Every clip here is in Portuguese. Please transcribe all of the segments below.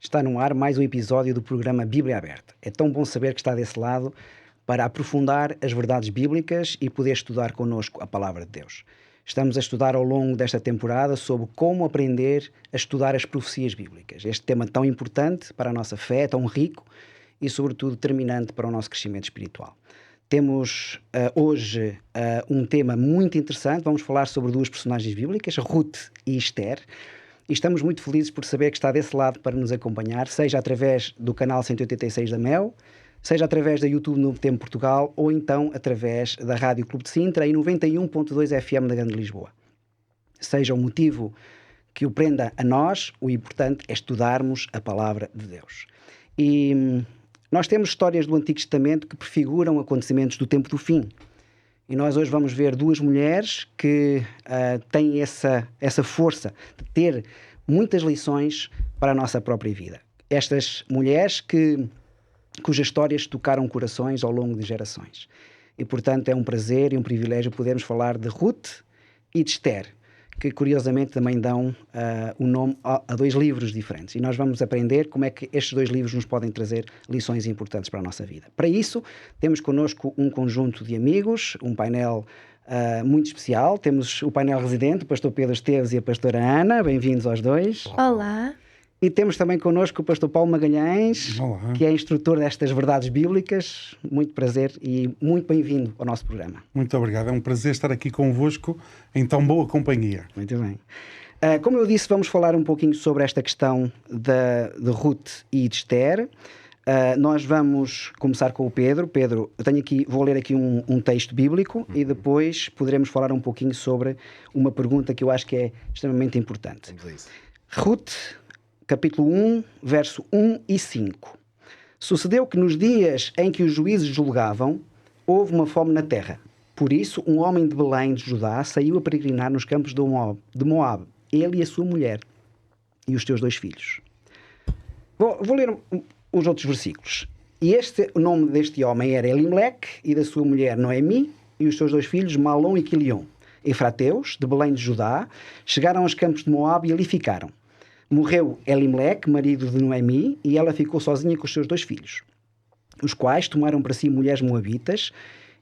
Está no ar mais um episódio do programa Bíblia Aberta. É tão bom saber que está desse lado para aprofundar as verdades bíblicas e poder estudar connosco a Palavra de Deus. Estamos a estudar ao longo desta temporada sobre como aprender a estudar as profecias bíblicas. Este tema tão importante para a nossa fé, tão rico e, sobretudo, determinante para o nosso crescimento espiritual. Temos hoje um tema muito interessante. Vamos falar sobre duas personagens bíblicas, Ruth e Esther. E estamos muito felizes por saber que está desse lado para nos acompanhar, seja através do canal 186 da Mel, seja através da YouTube Novo Tempo Portugal ou então através da Rádio Clube de Sintra em 91.2 FM da Grande Lisboa. Seja o motivo que o prenda a nós, o importante é estudarmos a Palavra de Deus. E nós temos histórias do Antigo Testamento que prefiguram acontecimentos do tempo do fim. E nós hoje vamos ver duas mulheres que têm essa força de ter muitas lições para a nossa própria vida. Estas mulheres cujas histórias tocaram corações ao longo de gerações. E, portanto, é um prazer e um privilégio podermos falar de Ruth e de Esther, que curiosamente também dão o nome a dois livros diferentes. E nós vamos aprender como é que estes dois livros nos podem trazer lições importantes para a nossa vida. Para isso, temos connosco um conjunto de amigos, um painel muito especial. Temos o painel residente, o pastor Pedro Esteves e a pastora Ana. Bem-vindos aos dois. Olá. E temos também connosco o pastor Paulo Magalhães, Olá. que é instrutor destas verdades bíblicas. Muito prazer e muito bem-vindo ao nosso programa. Muito obrigado, é um prazer estar aqui convosco em tão boa companhia. Muito bem. Como eu disse, vamos falar um pouquinho sobre esta questão de Ruth e de Esther. Nós vamos começar com o Pedro. Pedro, vou ler aqui um texto bíblico e depois poderemos falar um pouquinho sobre uma pergunta que eu acho que é extremamente importante. Vamos a isso. Ruth, capítulo 1, verso 1 e 5. Sucedeu que nos dias em que os juízes julgavam, houve uma fome na terra. Por isso, um homem de Belém de Judá saiu a peregrinar nos campos de Moabe, ele e a sua mulher e os seus 2 filhos. Vou ler os outros versículos. E o nome deste homem era Elimelec e da sua mulher Noemi e os seus 2 filhos Malom e Quilion. Efrateus, de Belém de Judá, chegaram aos campos de Moabe e ali ficaram. Morreu Elimelec, marido de Noemi, e ela ficou sozinha com os seus 2 filhos, os quais tomaram para si mulheres moabitas,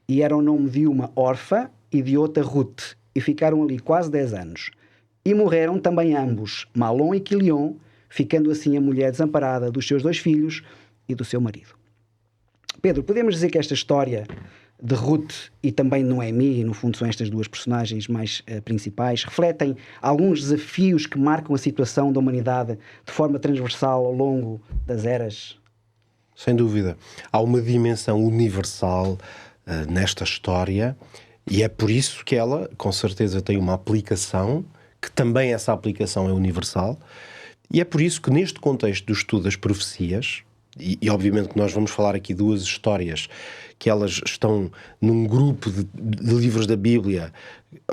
e eram o nome de uma Orfa e de outra Ruth, e ficaram ali quase 10 anos. E morreram também ambos, Malom e Quilion, ficando assim a mulher desamparada dos seus 2 filhos e do seu marido. Pedro, podemos dizer que esta história de Ruth e também de Noemi, no fundo são estas duas personagens mais principais, refletem alguns desafios que marcam a situação da humanidade de forma transversal ao longo das eras? Sem dúvida. Há uma dimensão universal nesta história e é por isso que ela, com certeza, tem uma aplicação, que também essa aplicação é universal, e é por isso que neste contexto do estudo das profecias, e obviamente que nós vamos falar aqui duas histórias que elas estão num grupo de livros da Bíblia,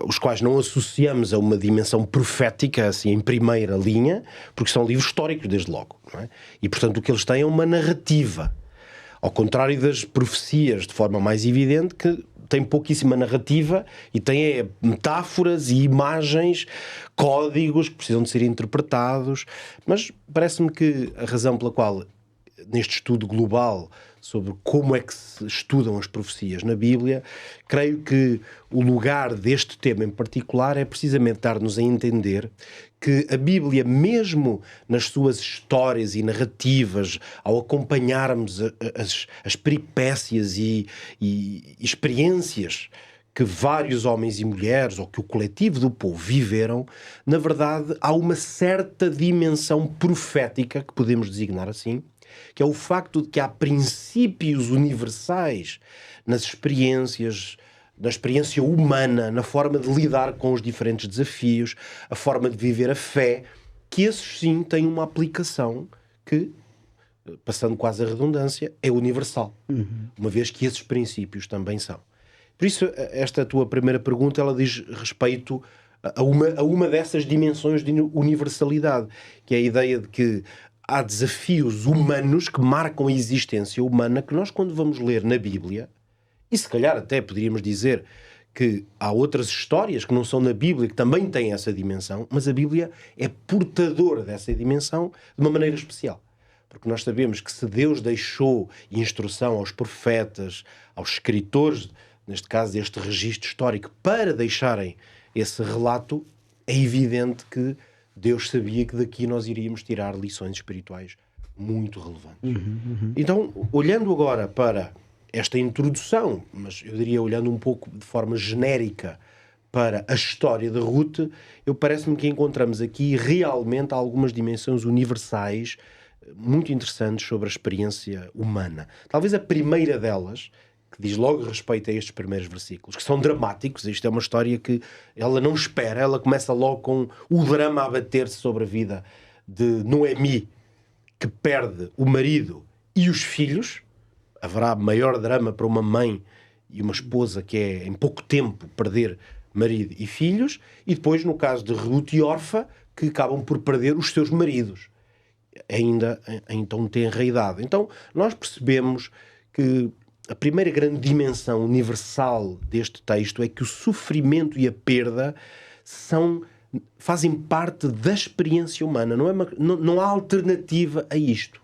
os quais não associamos a uma dimensão profética, assim, em primeira linha, porque são livros históricos, desde logo, não é? E, portanto, o que eles têm é uma narrativa. Ao contrário das profecias, de forma mais evidente, que tem pouquíssima narrativa e tem metáforas e imagens, códigos que precisam de ser interpretados. Mas parece-me que a razão pela qual, neste estudo global sobre como é que se estudam as profecias na Bíblia, creio que o lugar deste tema em particular é precisamente dar-nos a entender que a Bíblia, mesmo nas suas histórias e narrativas, ao acompanharmos as peripécias e experiências que vários homens e mulheres, ou que o coletivo do povo viveram, na verdade há uma certa dimensão profética, que podemos designar assim, que é o facto de que há princípios universais nas experiências, na experiência humana, na forma de lidar com os diferentes desafios, a forma de viver a fé, que esses sim têm uma aplicação que, passando quase a redundância, é universal, uma vez que esses princípios também são. Por isso, esta tua primeira pergunta, ela diz respeito a uma dessas dimensões de universalidade, que é a ideia de que há desafios humanos que marcam a existência humana que nós, quando vamos ler na Bíblia, e se calhar até poderíamos dizer que há outras histórias que não são na Bíblia que também têm essa dimensão, mas a Bíblia é portadora dessa dimensão de uma maneira especial. Porque nós sabemos que se Deus deixou instrução aos profetas, aos escritores, neste caso deste registro histórico, para deixarem esse relato, é evidente que Deus sabia que daqui nós iríamos tirar lições espirituais muito relevantes. Então, olhando agora para esta introdução, mas eu diria olhando um pouco de forma genérica para a história de Ruth, parece-me que encontramos aqui realmente algumas dimensões universais muito interessantes sobre a experiência humana. Talvez a primeira delas, que diz logo respeito a estes primeiros versículos, que são dramáticos. Isto é uma história que ela não espera, ela começa logo com o drama a bater-se sobre a vida de Noemi, que perde o marido e os filhos. Haverá maior drama para uma mãe e uma esposa que é, em pouco tempo, perder marido e filhos, e depois, no caso de Ruth e Orfa, que acabam por perder os seus maridos, ainda em tão tenra idade. Então, nós percebemos que a primeira grande dimensão universal deste texto é que o sofrimento e a perda fazem parte da experiência humana. Não há alternativa a isto.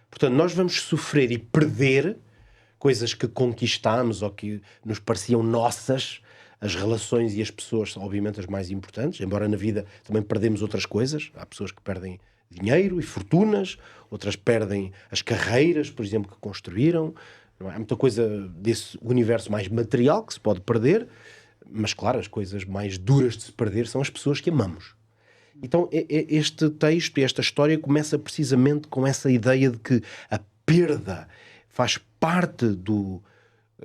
Portanto, nós vamos sofrer e perder coisas que conquistamos ou que nos pareciam nossas. As relações e as pessoas são, obviamente, as mais importantes, embora na vida também perdemos outras coisas. Há pessoas que perdem dinheiro e fortunas, outras perdem as carreiras, por exemplo, que construíram. Não é? Há muita coisa desse universo mais material que se pode perder, mas, claro, as coisas mais duras de se perder são as pessoas que amamos. Então, este texto e esta história começa precisamente com essa ideia de que a perda faz parte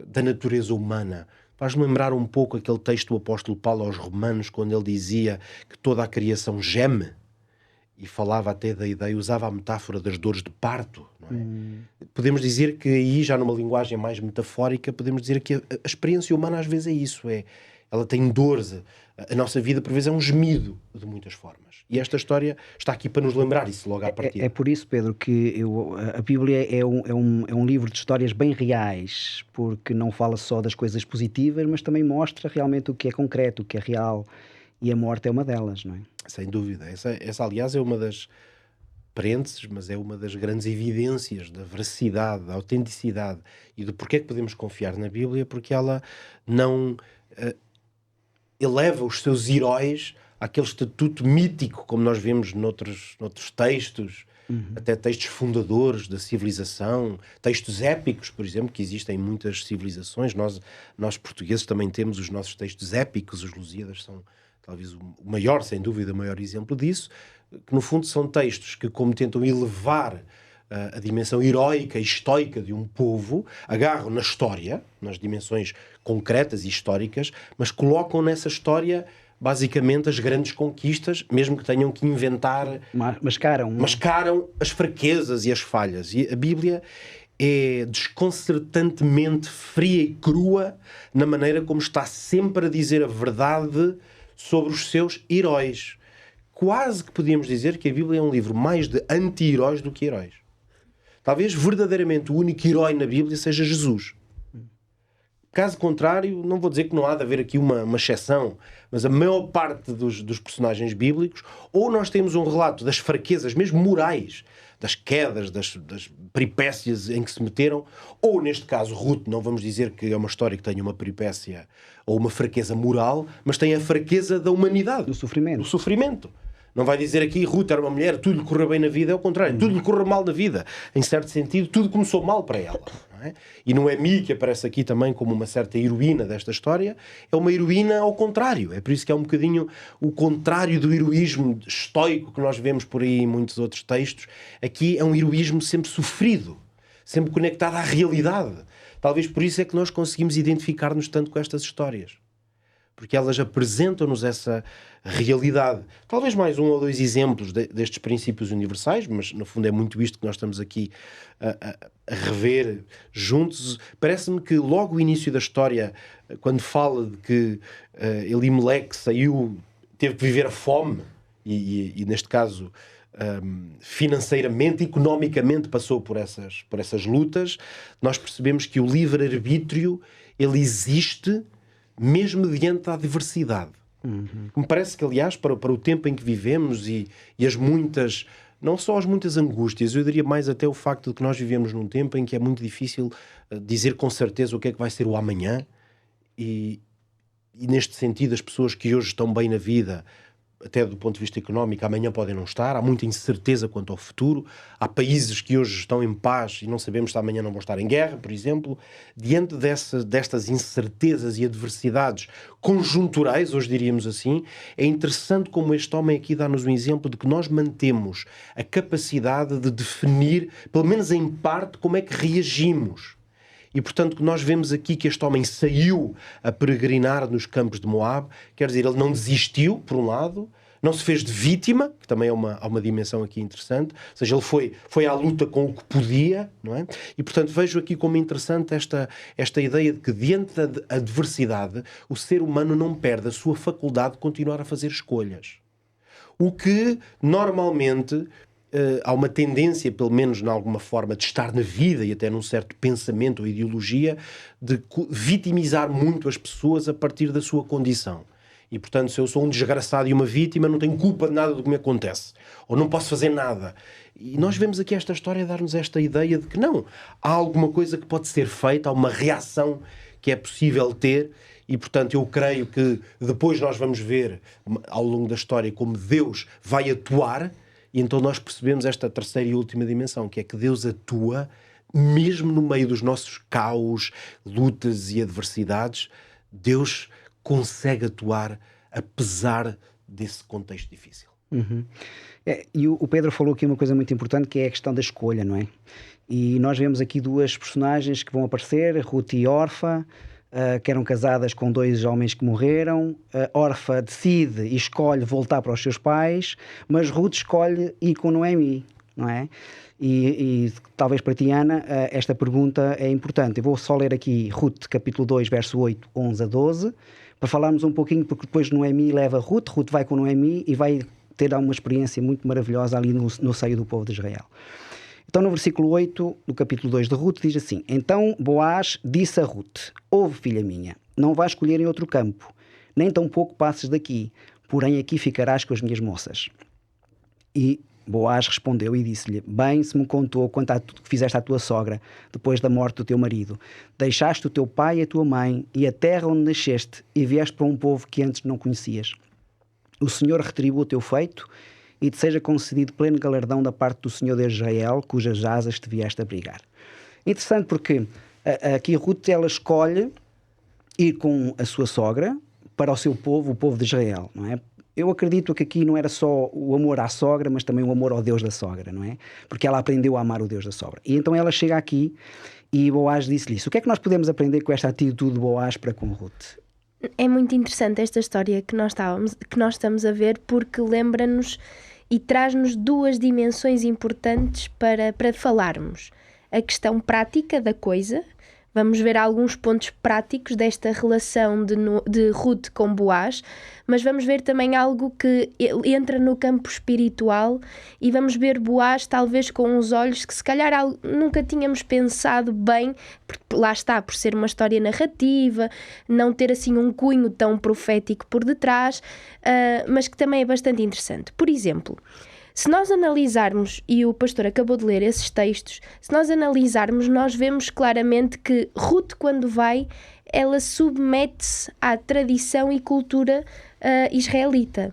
da natureza humana. Faz-me lembrar um pouco aquele texto do apóstolo Paulo aos Romanos, quando ele dizia que toda a criação geme, e falava até da ideia, usava a metáfora das dores de parto. Não é? Podemos dizer que aí, já numa linguagem mais metafórica, podemos dizer que a experiência humana às vezes é isso, ela tem dores. A nossa vida, por vezes, é um gemido de muitas formas. E esta história está aqui para nos lembrar isso logo à partida. É por isso, Pedro, que a Bíblia é um livro de histórias bem reais, porque não fala só das coisas positivas, mas também mostra realmente o que é concreto, o que é real. E a morte é uma delas, não é? Sem dúvida. Essa aliás, é uma das parênteses, mas é uma das grandes evidências da veracidade, da autenticidade e do porquê que podemos confiar na Bíblia, porque ela não eleva os seus heróis àquele estatuto mítico, como nós vemos noutros textos, até textos fundadores da civilização, textos épicos, por exemplo, que existem em muitas civilizações. Nós portugueses também temos os nossos textos épicos, os Lusíadas são talvez o maior, sem dúvida, o maior exemplo disso, que no fundo são textos que, como tentam elevar a dimensão heroica e estoica de um povo, agarram na história, nas dimensões concretas e históricas, mas colocam nessa história basicamente as grandes conquistas, mesmo que tenham que inventar... Mascaram as fraquezas e as falhas. E a Bíblia é desconcertantemente fria e crua na maneira como está sempre a dizer a verdade sobre os seus heróis. Quase que podíamos dizer que a Bíblia é um livro mais de anti-heróis do que heróis. Talvez verdadeiramente o único herói na Bíblia seja Jesus. Caso contrário, não vou dizer que não há de haver aqui uma exceção, mas a maior parte dos personagens bíblicos, ou nós temos um relato das fraquezas, mesmo morais, das quedas, das peripécias em que se meteram, ou neste caso Ruth, não vamos dizer que é uma história que tenha uma peripécia ou uma fraqueza moral, mas tem a fraqueza da humanidade. Do sofrimento. Do sofrimento. Não vai dizer aqui, Ruth era uma mulher, tudo lhe correu bem na vida, é o contrário, tudo lhe correu mal na vida. Em certo sentido, tudo começou mal para ela. Não é? E Noemi, que aparece aqui também como uma certa heroína desta história, é uma heroína ao contrário. É por isso que é um bocadinho o contrário do heroísmo estoico que nós vemos por aí em muitos outros textos. Aqui é um heroísmo sempre sofrido, sempre conectado à realidade. Talvez por isso é que nós conseguimos identificar-nos tanto com estas histórias. Porque elas apresentam-nos essa realidade. Talvez mais um ou dois exemplos destes princípios universais, mas no fundo é muito isto que nós estamos aqui a rever juntos. Parece-me que logo o início da história, quando fala de que Elimeleque teve que viver a fome, e neste caso financeiramente, economicamente passou por essas lutas, nós percebemos que o livre-arbítrio ele existe mesmo diante da adversidade. Me parece que, aliás, para o tempo em que vivemos e as muitas não só as muitas angústias, eu diria mais até o facto de que nós vivemos num tempo em que é muito difícil dizer com certeza o que é que vai ser o amanhã, e neste sentido as pessoas que hoje estão bem na vida, até do ponto de vista económico, amanhã podem não estar, há muita incerteza quanto ao futuro, há países que hoje estão em paz e não sabemos se amanhã não vão estar em guerra, por exemplo. Diante destas incertezas e adversidades conjunturais, hoje diríamos assim, é interessante como este homem aqui dá-nos um exemplo de que nós mantemos a capacidade de definir, pelo menos em parte, como é que reagimos. E, portanto, que nós vemos aqui que este homem saiu a peregrinar nos campos de Moab, quer dizer, ele não desistiu, por um lado, não se fez de vítima, que também há uma dimensão aqui interessante, ou seja, ele foi à luta com o que podia, não é? E, portanto, vejo aqui como interessante esta ideia de que, diante da adversidade, o ser humano não perde a sua faculdade de continuar a fazer escolhas. O que, normalmente, há uma tendência, pelo menos em alguma forma, de estar na vida e até num certo pensamento ou ideologia, de vitimizar muito as pessoas a partir da sua condição. E, portanto, se eu sou um desgraçado e uma vítima, não tenho culpa de nada do que me acontece. Ou não posso fazer nada. E nós vemos aqui esta história dar-nos esta ideia de que não. Há alguma coisa que pode ser feita, há uma reação que é possível ter. E, portanto, eu creio que depois nós vamos ver, ao longo da história, como Deus vai atuar. E então nós percebemos esta terceira e última dimensão, que é que Deus atua mesmo no meio dos nossos caos, lutas e adversidades. Deus consegue atuar apesar desse contexto difícil. Uhum. E o Pedro falou aqui uma coisa muito importante, que é a questão da escolha, não é? E nós vemos aqui duas personagens que vão aparecer, Ruth e Orfa, que eram casadas com dois homens que morreram. Orfa decide e escolhe voltar para os seus pais, mas Ruth escolhe ir com Noemi, não é? E talvez para ti, Ana, esta pergunta é importante. Eu vou só ler aqui Ruth, capítulo 2, verso 8, 11 a 12, para falarmos um pouquinho, porque depois Noemi leva Ruth vai com Noemi e vai ter uma experiência muito maravilhosa ali no seio do povo de Israel. Então, no versículo 8 do capítulo 2 de Ruth, diz assim: Então Boaz disse a Ruth: Ouve, filha minha, não vais escolher em outro campo, nem tampouco passes daqui, porém aqui ficarás com as minhas moças. E Boaz respondeu e disse-lhe: Bem se me contou quanto a tudo que fizeste à tua sogra, depois da morte do teu marido. Deixaste o teu pai e a tua mãe, e a terra onde nasceste, e vieste para um povo que antes não conhecias. O Senhor retribua o teu feito, e te seja concedido pleno galardão da parte do Senhor de Israel, cujas asas te vieste abrigar. Interessante porque aqui Ruth, ela escolhe ir com a sua sogra para o seu povo, o povo de Israel, não é? Eu acredito que aqui não era só o amor à sogra, mas também o amor ao Deus da sogra, não é? Porque ela aprendeu a amar o Deus da sogra. E então ela chega aqui e Boaz disse-lhe isso. O que é que nós podemos aprender com esta atitude de Boaz para com Ruth? É muito interessante esta história que nós estamos a ver, porque lembra-nos e traz-nos duas dimensões importantes para falarmos. A questão prática da coisa. Vamos ver alguns pontos práticos desta relação de Ruth com Boaz, mas vamos ver também algo que entra no campo espiritual, e vamos ver Boaz talvez com uns olhos que se calhar nunca tínhamos pensado bem, porque lá está, por ser uma história narrativa, não ter assim um cunho tão profético por detrás, mas que também é bastante interessante. Por exemplo, se nós analisarmos, e o pastor acabou de ler esses textos, se nós analisarmos, nós vemos claramente que Ruth, quando vai, ela submete-se à tradição e cultura israelita.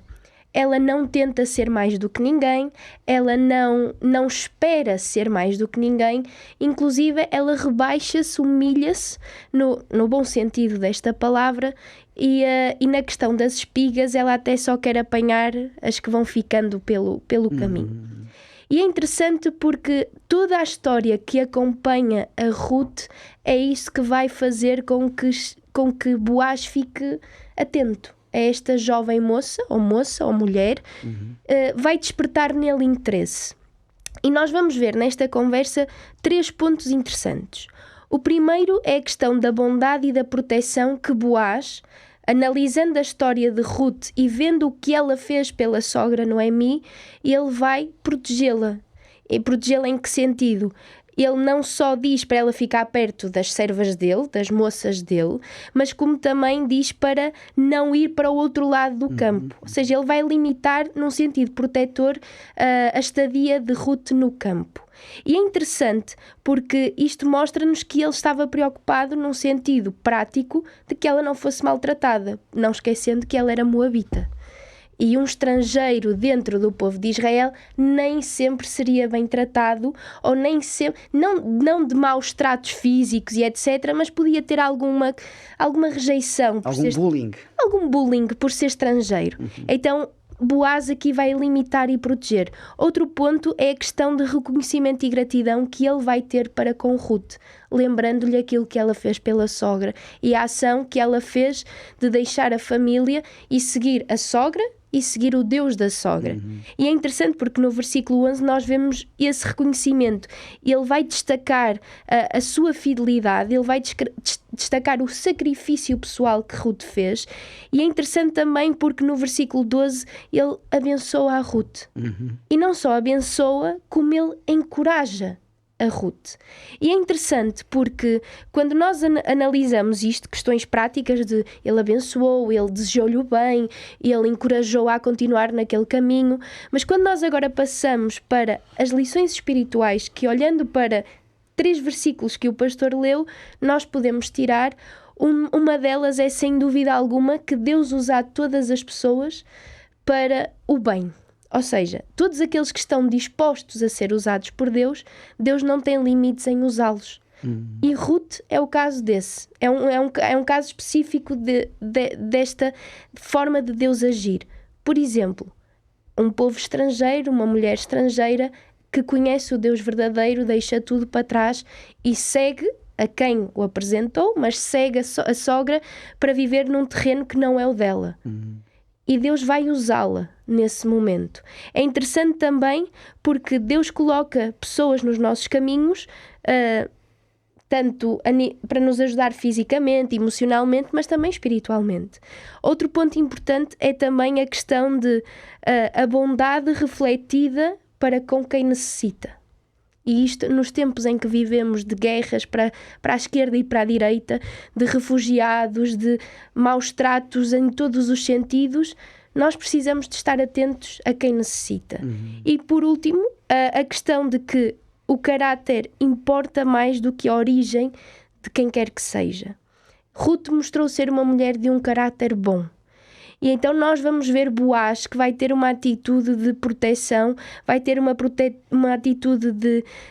Ela não tenta ser mais do que ninguém, ela não espera ser mais do que ninguém, inclusive ela rebaixa-se, humilha-se, no bom sentido desta palavra, e na questão das espigas ela até só quer apanhar as que vão ficando pelo caminho. E é interessante porque toda a história que acompanha a Ruth é isso que vai fazer com que Boaz fique atento a esta jovem moça ou mulher, vai despertar nele interesse. E nós vamos ver nesta conversa 3 pontos interessantes. O primeiro é a questão da bondade e da proteção que Boaz, analisando a história de Ruth e vendo o que ela fez pela sogra Noemi, ele vai protegê-la. E protegê-la em que sentido? ele não só diz para ela ficar perto das servas dele, das moças dele, mas como também diz para não ir para o outro lado do campo. Ou seja, ele vai limitar, num sentido protetor, a estadia de Ruth no campo. E é interessante porque isto mostra-nos que ele estava preocupado num sentido prático de que ela não fosse maltratada, não esquecendo que ela era moabita. E um estrangeiro dentro do povo de Israel nem sempre seria bem tratado, ou nem sempre, não de maus tratos físicos e etc., mas podia ter alguma rejeição. Algum bullying por ser estrangeiro. Então, Boaz aqui vai limitar e proteger. Outro ponto é a questão de reconhecimento e gratidão que ele vai ter para com Ruth, lembrando-lhe aquilo que ela fez pela sogra e a ação que ela fez de deixar a família e seguir a sogra e seguir o Deus da sogra. E é interessante porque no versículo 11 nós vemos esse reconhecimento. Ele vai destacar a sua fidelidade, ele vai destacar o sacrifício pessoal que Ruth fez, e é interessante também porque no versículo 12 ele abençoa a Ruth. E não só abençoa, como ele encoraja a Ruth. E é interessante porque quando nós analisamos isto, questões práticas de ele abençoou, ele desejou-lhe o bem, ele encorajou-a a continuar naquele caminho, mas quando nós agora passamos para as lições espirituais, que olhando para 3 versículos que o pastor leu, nós podemos tirar, uma delas é sem dúvida alguma que Deus usa todas as pessoas para o bem. Ou seja, todos aqueles que estão dispostos a ser usados por Deus, Deus não tem limites em usá-los. E Ruth é o caso desse. É um caso específico desta forma de Deus agir. Por exemplo, um povo estrangeiro, uma mulher estrangeira que conhece o Deus verdadeiro, deixa tudo para trás e segue a quem o apresentou, mas segue a sogra para viver num terreno que não é o dela. E Deus vai usá-la nesse momento. É interessante também porque Deus coloca pessoas nos nossos caminhos, tanto para nos ajudar fisicamente, emocionalmente, mas também espiritualmente. Outro ponto importante é também a questão de a bondade refletida para com quem necessita. E isto, nos tempos em que vivemos de guerras para a esquerda e para a direita, de refugiados, de maus tratos em todos os sentidos, nós precisamos de estar atentos a quem necessita. E por último, a questão de que o caráter importa mais do que a origem de quem quer que seja. Ruth mostrou ser uma mulher de um caráter bom. E então nós vamos ver Boaz, que vai ter uma atitude de proteção, vai ter uma atitude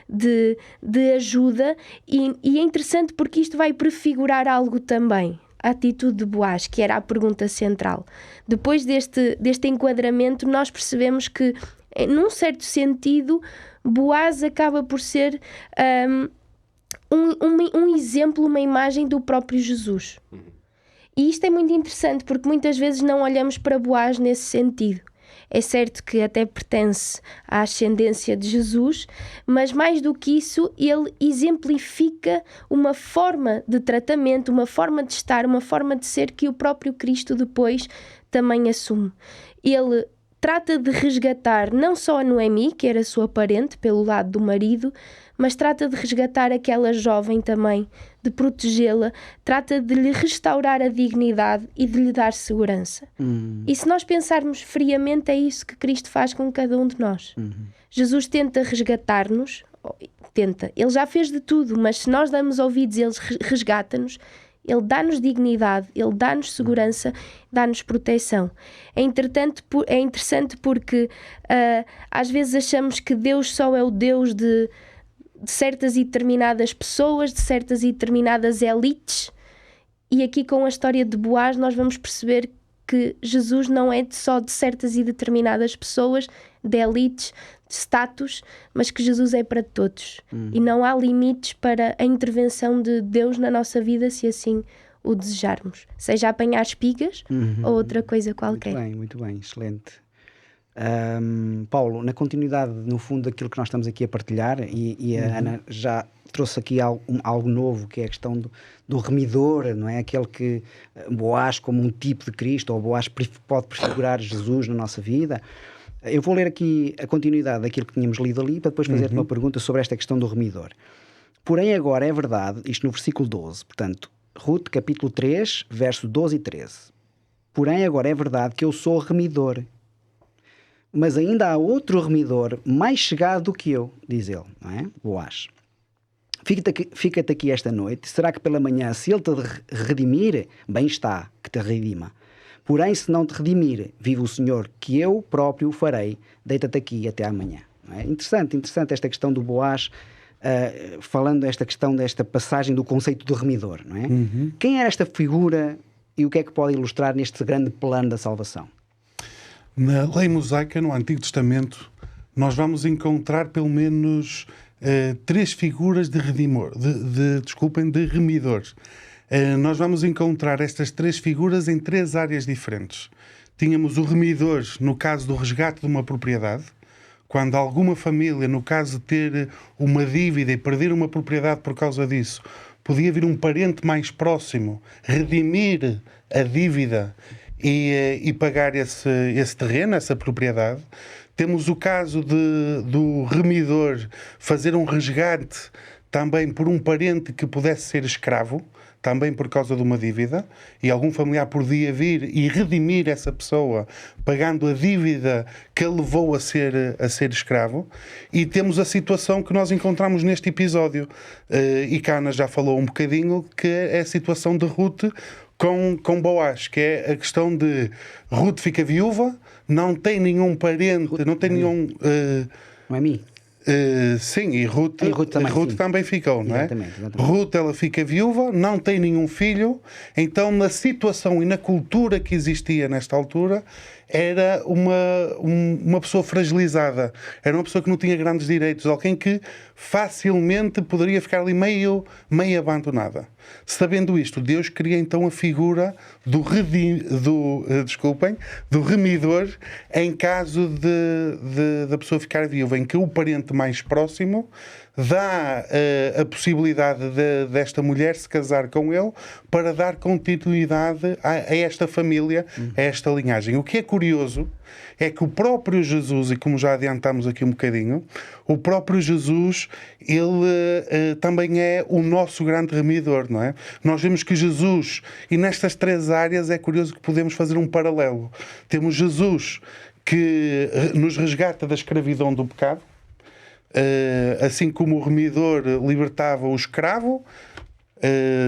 de ajuda, e é interessante porque isto vai prefigurar algo também. A atitude de Boaz, que era a pergunta central. Depois deste enquadramento, nós percebemos que, num certo sentido, Boaz acaba por ser um exemplo, uma imagem do próprio Jesus. E isto é muito interessante porque muitas vezes não olhamos para Boaz nesse sentido. É certo que até pertence à ascendência de Jesus, mas mais do que isso, ele exemplifica uma forma de tratamento, uma forma de estar, uma forma de ser que o próprio Cristo depois também assume. Ele trata de resgatar não só a Noemi, que era sua parente pelo lado do marido, mas trata de resgatar aquela jovem também, de protegê-la, trata de lhe restaurar a dignidade e de lhe dar segurança. E se nós pensarmos friamente, é isso que Cristo faz com cada um de nós. Jesus tenta resgatar-nos, ele já fez de tudo, mas se nós damos ouvidos, ele resgata-nos, ele dá-nos dignidade, ele dá-nos segurança, dá-nos proteção. É interessante porque às vezes achamos que Deus só é o Deus de certas e determinadas pessoas, de certas e determinadas elites, e aqui com a história de Boaz nós vamos perceber que Jesus não é só de certas e determinadas pessoas, de elites, de status, mas que Jesus é para todos. E não há limites para a intervenção de Deus na nossa vida, se assim o desejarmos. Seja apanhar espigas ou outra coisa qualquer. Muito bem, excelente. Paulo, na continuidade, no fundo, daquilo que nós estamos aqui a partilhar, e a Ana já trouxe aqui algo novo, que é a questão do remidor, não é? Aquele que Boaz como um tipo de Cristo, ou Boaz pode prefigurar Jesus na nossa vida. Eu vou ler aqui a continuidade daquilo que tínhamos lido ali para depois fazer-te uma pergunta sobre esta questão do remidor. Porém agora é verdade, isto no versículo 12, portanto, Ruth capítulo 3, verso 12 e 13. Porém agora é verdade que eu sou remidor, mas ainda há outro remidor mais chegado do que eu, diz ele, não é? Boaz. Fica-te aqui esta noite, será que pela manhã, se ele te redimir, bem está, que te redima. Porém, se não te redimir, vive o Senhor, que eu próprio o farei, deita-te aqui até amanhã. Não é? Interessante esta questão do Boaz, falando esta questão desta passagem do conceito do remidor, não é? Quem era esta figura e o que é que pode ilustrar neste grande plano da salvação? Na lei mosaica, no Antigo Testamento, nós vamos encontrar pelo menos 3 figuras de remidores. Nós vamos encontrar estas 3 figuras em 3 áreas diferentes. Tínhamos o remidor no caso do resgate de uma propriedade, quando alguma família, no caso de ter uma dívida e perder uma propriedade por causa disso, podia vir um parente mais próximo, redimir a dívida e pagar esse terreno, essa propriedade. Temos o caso do remidor fazer um resgate também por um parente que pudesse ser escravo, também por causa de uma dívida, e algum familiar podia vir e redimir essa pessoa, pagando a dívida que a levou a ser escravo. E temos a situação que nós encontramos neste episódio, e Cana já falou um bocadinho, que é a situação de Ruth com Boaz, que é a questão de Ruth fica viúva, não tem nenhum parente, não tem nenhum... Não é mim? Sim, e Ruth também ficou, não é? Exatamente. Ruth, ela fica viúva, não tem nenhum filho, então na situação e na cultura que existia nesta altura, era uma pessoa fragilizada, era uma pessoa que não tinha grandes direitos, alguém que facilmente poderia ficar ali meio abandonada. Sabendo isto, Deus cria então a figura do remidor em caso da pessoa ficar viúva, em que o parente mais próximo dá a possibilidade desta mulher se casar com ele para dar continuidade a esta família, a esta linhagem. O que é curioso é que o próprio Jesus, e como já adiantamos aqui um bocadinho, o próprio Jesus, ele também é o nosso grande remidor, não é? Nós vemos que Jesus, e nestas 3 áreas é curioso que podemos fazer um paralelo. Temos Jesus que nos resgata da escravidão do pecado, assim como o remidor libertava o escravo,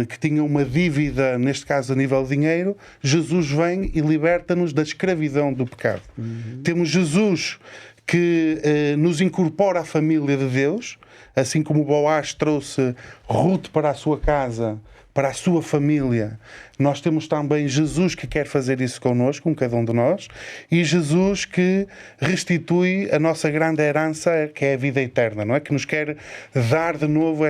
que tinha uma dívida, neste caso a nível de dinheiro, Jesus vem e liberta-nos da escravidão do pecado. Temos Jesus que nos incorpora à família de Deus, assim como Boaz trouxe Ruth para a sua casa, para a sua família. Nós temos também Jesus que quer fazer isso connosco, com cada um de nós, e Jesus que restitui a nossa grande herança, que é a vida eterna, não é? Que nos quer dar de novo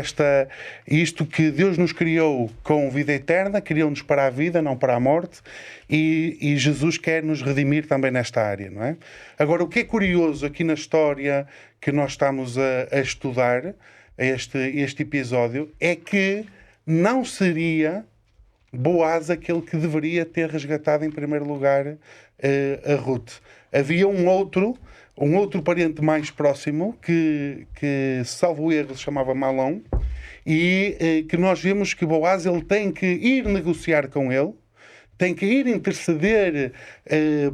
isto que Deus nos criou com vida eterna, criou-nos para a vida, não para a morte, e Jesus quer nos redimir também nesta área, não é? Agora, o que é curioso aqui na história que nós estamos a estudar, este episódio, é que não seria Boaz aquele que deveria ter resgatado em primeiro lugar a Ruth. Havia um outro parente mais próximo que salvo erro, se chamava Malom, e que nós vemos que Boaz ele tem que ir negociar com ele, tem que ir interceder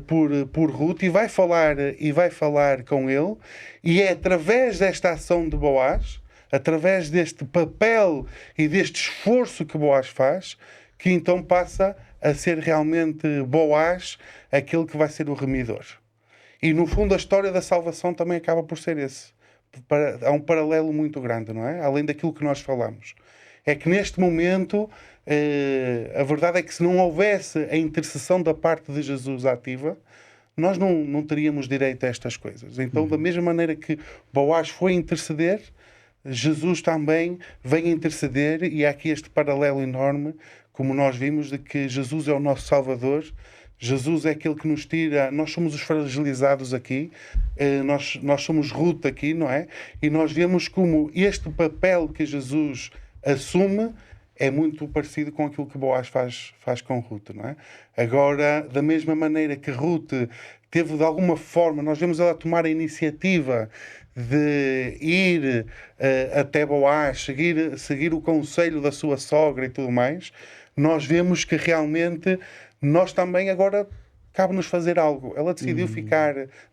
por Ruth e vai falar com ele, e é através desta ação de Boaz, através deste papel e deste esforço que Boaz faz, que então passa a ser realmente Boaz aquele que vai ser o remidor. E no fundo a história da salvação também acaba por ser esse. Há um paralelo muito grande, não é? Além daquilo que nós falamos. É que neste momento, a verdade é que se não houvesse a intercessão da parte de Jesus ativa, nós não teríamos direito a estas coisas. Então, da mesma maneira que Boaz foi interceder, Jesus também vem interceder, e há aqui este paralelo enorme, como nós vimos, de que Jesus é o nosso Salvador, Jesus é aquele que nos tira, nós somos os fragilizados aqui, nós somos Ruth aqui, não é? E nós vemos como este papel que Jesus assume é muito parecido com aquilo que Boaz faz com Ruth, não é? Agora, da mesma maneira que Ruth teve de alguma forma, nós vemos ela tomar a iniciativa de ir até Boaz, seguir o conselho da sua sogra e tudo mais, nós vemos que realmente nós também agora cabe-nos fazer algo. Ela decidiu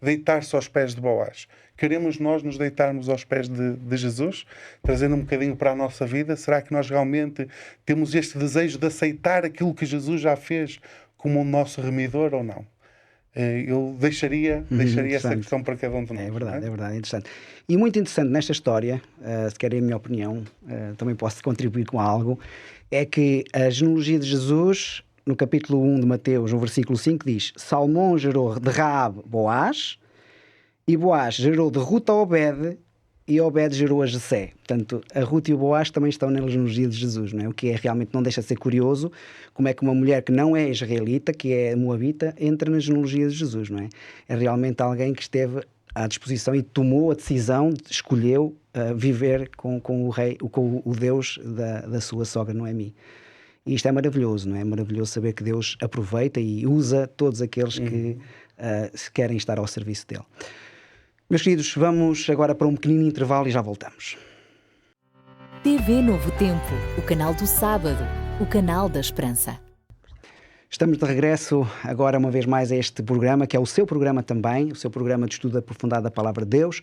deitar-se aos pés de Boaz. Queremos nós nos deitarmos aos pés de Jesus, trazendo um bocadinho para a nossa vida? Será que nós realmente temos este desejo de aceitar aquilo que Jesus já fez como o nosso remidor ou não? Eu deixaria essa questão para cada um de nós. É verdade, interessante. E muito interessante nesta história, se querem a minha opinião, também posso contribuir com algo, é que a genealogia de Jesus, no capítulo 1 de Mateus, no versículo 5, diz: Salmão gerou de Raabe Boaz, e Boaz gerou de Ruth a Obed, e Obed gerou a Jessé. Portanto, a Ruth e o Boaz também estão na genealogia de Jesus, não é? O que realmente não deixa de ser curioso, como é que uma mulher que não é israelita, que é moabita, entra na genealogia de Jesus, não é? É realmente alguém que esteve à disposição e tomou a decisão, escolheu viver com o rei, com o Deus da sua sogra Noemi. E isto é maravilhoso, não é? É maravilhoso saber que Deus aproveita e usa todos aqueles que querem estar ao serviço dele. Meus queridos, vamos agora para um pequenino intervalo e já voltamos. TV Novo Tempo, o canal do sábado, o canal da esperança. Estamos de regresso agora uma vez mais a este programa, que é o seu programa também, o seu programa de estudo aprofundado da Palavra de Deus.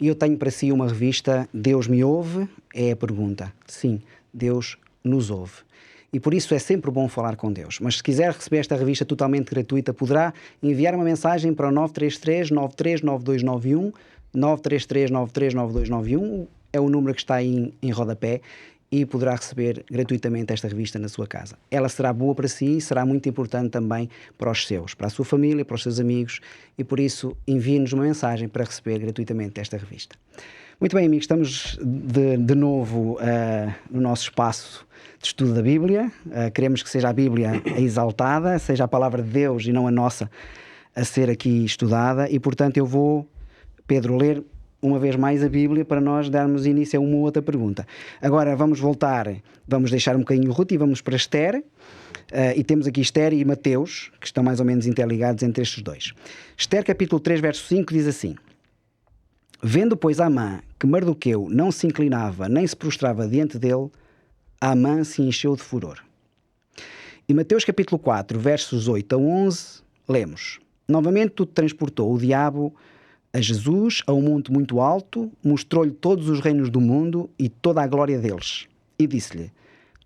E eu tenho para si uma revista, Deus me ouve? É a pergunta. Sim, Deus nos ouve. E por isso é sempre bom falar com Deus. Mas se quiser receber esta revista totalmente gratuita, poderá enviar uma mensagem para o 933-939291, 933-939291, é o número que está aí em rodapé, e poderá receber gratuitamente esta revista na sua casa. Ela será boa para si e será muito importante também para os seus, para a sua família, para os seus amigos, e por isso envie-nos uma mensagem para receber gratuitamente esta revista. Muito bem, amigos, estamos de novo no nosso espaço de estudo da Bíblia. Queremos que seja a Bíblia a exaltada, seja a palavra de Deus e não a nossa a ser aqui estudada, e portanto eu vou, Pedro, ler uma vez mais a Bíblia para nós darmos início a uma outra pergunta. Agora vamos deixar um bocadinho Ruth e vamos para Esther, e temos aqui Esther e Mateus, que estão mais ou menos interligados entre estes dois. Esther capítulo 3, verso 5 diz assim: Vendo, pois, Amã que Mardoqueu não se inclinava nem se prostrava diante dele, Amã se encheu de furor. Em Mateus capítulo 4, versos 8 a 11, lemos: Novamente tudo transportou o diabo a Jesus a um monte muito alto, mostrou-lhe todos os reinos do mundo e toda a glória deles, e disse-lhe: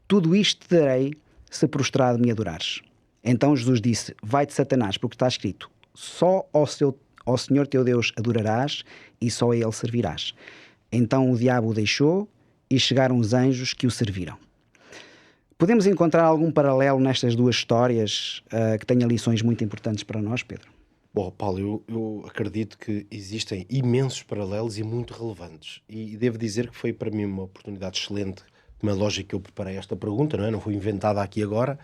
Tudo isto te darei se prostrado me adorares. Então Jesus disse: Vai-te, Satanás, porque está escrito: Só ao Senhor teu Deus adorarás e só a ele servirás. Então o diabo o deixou e chegaram os anjos que o serviram. Podemos encontrar algum paralelo nestas duas histórias que tenha lições muito importantes para nós, Pedro? Bom, Paulo, eu acredito que existem imensos paralelos e muito relevantes. E devo dizer que foi para mim uma oportunidade excelente, uma lógica que eu preparei esta pergunta, não é? Não foi inventada aqui agora,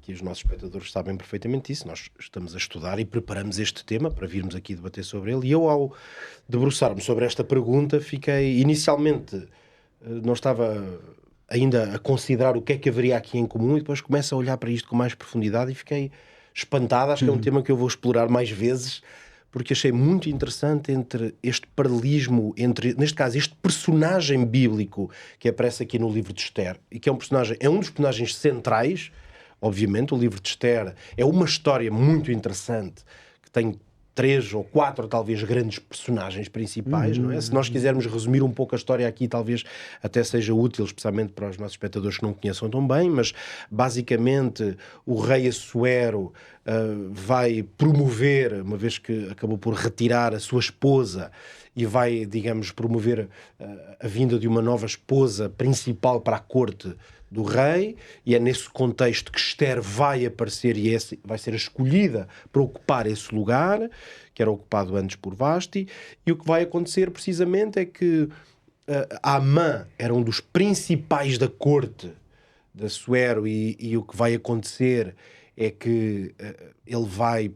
que os nossos espectadores sabem perfeitamente isso. Nós estamos a estudar e preparamos este tema para virmos aqui debater sobre ele. E eu, ao debruçar-me sobre esta pergunta, fiquei inicialmente, não estava ainda a considerar o que é que haveria aqui em comum, e depois começo a olhar para isto com mais profundidade e fiquei espantado. Acho que é um tema que eu vou explorar mais vezes, porque achei muito interessante entre este paralelismo, entre, neste caso, este personagem bíblico que aparece aqui no livro de Esther, e que é um dos personagens centrais. Obviamente, o livro de Esther é uma história muito interessante, que tem 3 ou 4, talvez, grandes personagens principais, não é? Se nós quisermos resumir um pouco a história aqui, talvez até seja útil, especialmente para os nossos espectadores que não conheçam tão bem, mas, basicamente, o rei Assuero vai promover, uma vez que acabou por retirar a sua esposa, e vai, digamos, promover a vinda de uma nova esposa principal para a corte do rei, e é nesse contexto que Esther vai aparecer e vai ser escolhida para ocupar esse lugar, que era ocupado antes por Vasti. E o que vai acontecer precisamente é que Amã era um dos principais da corte de Assuero, e o que vai acontecer é que ele vai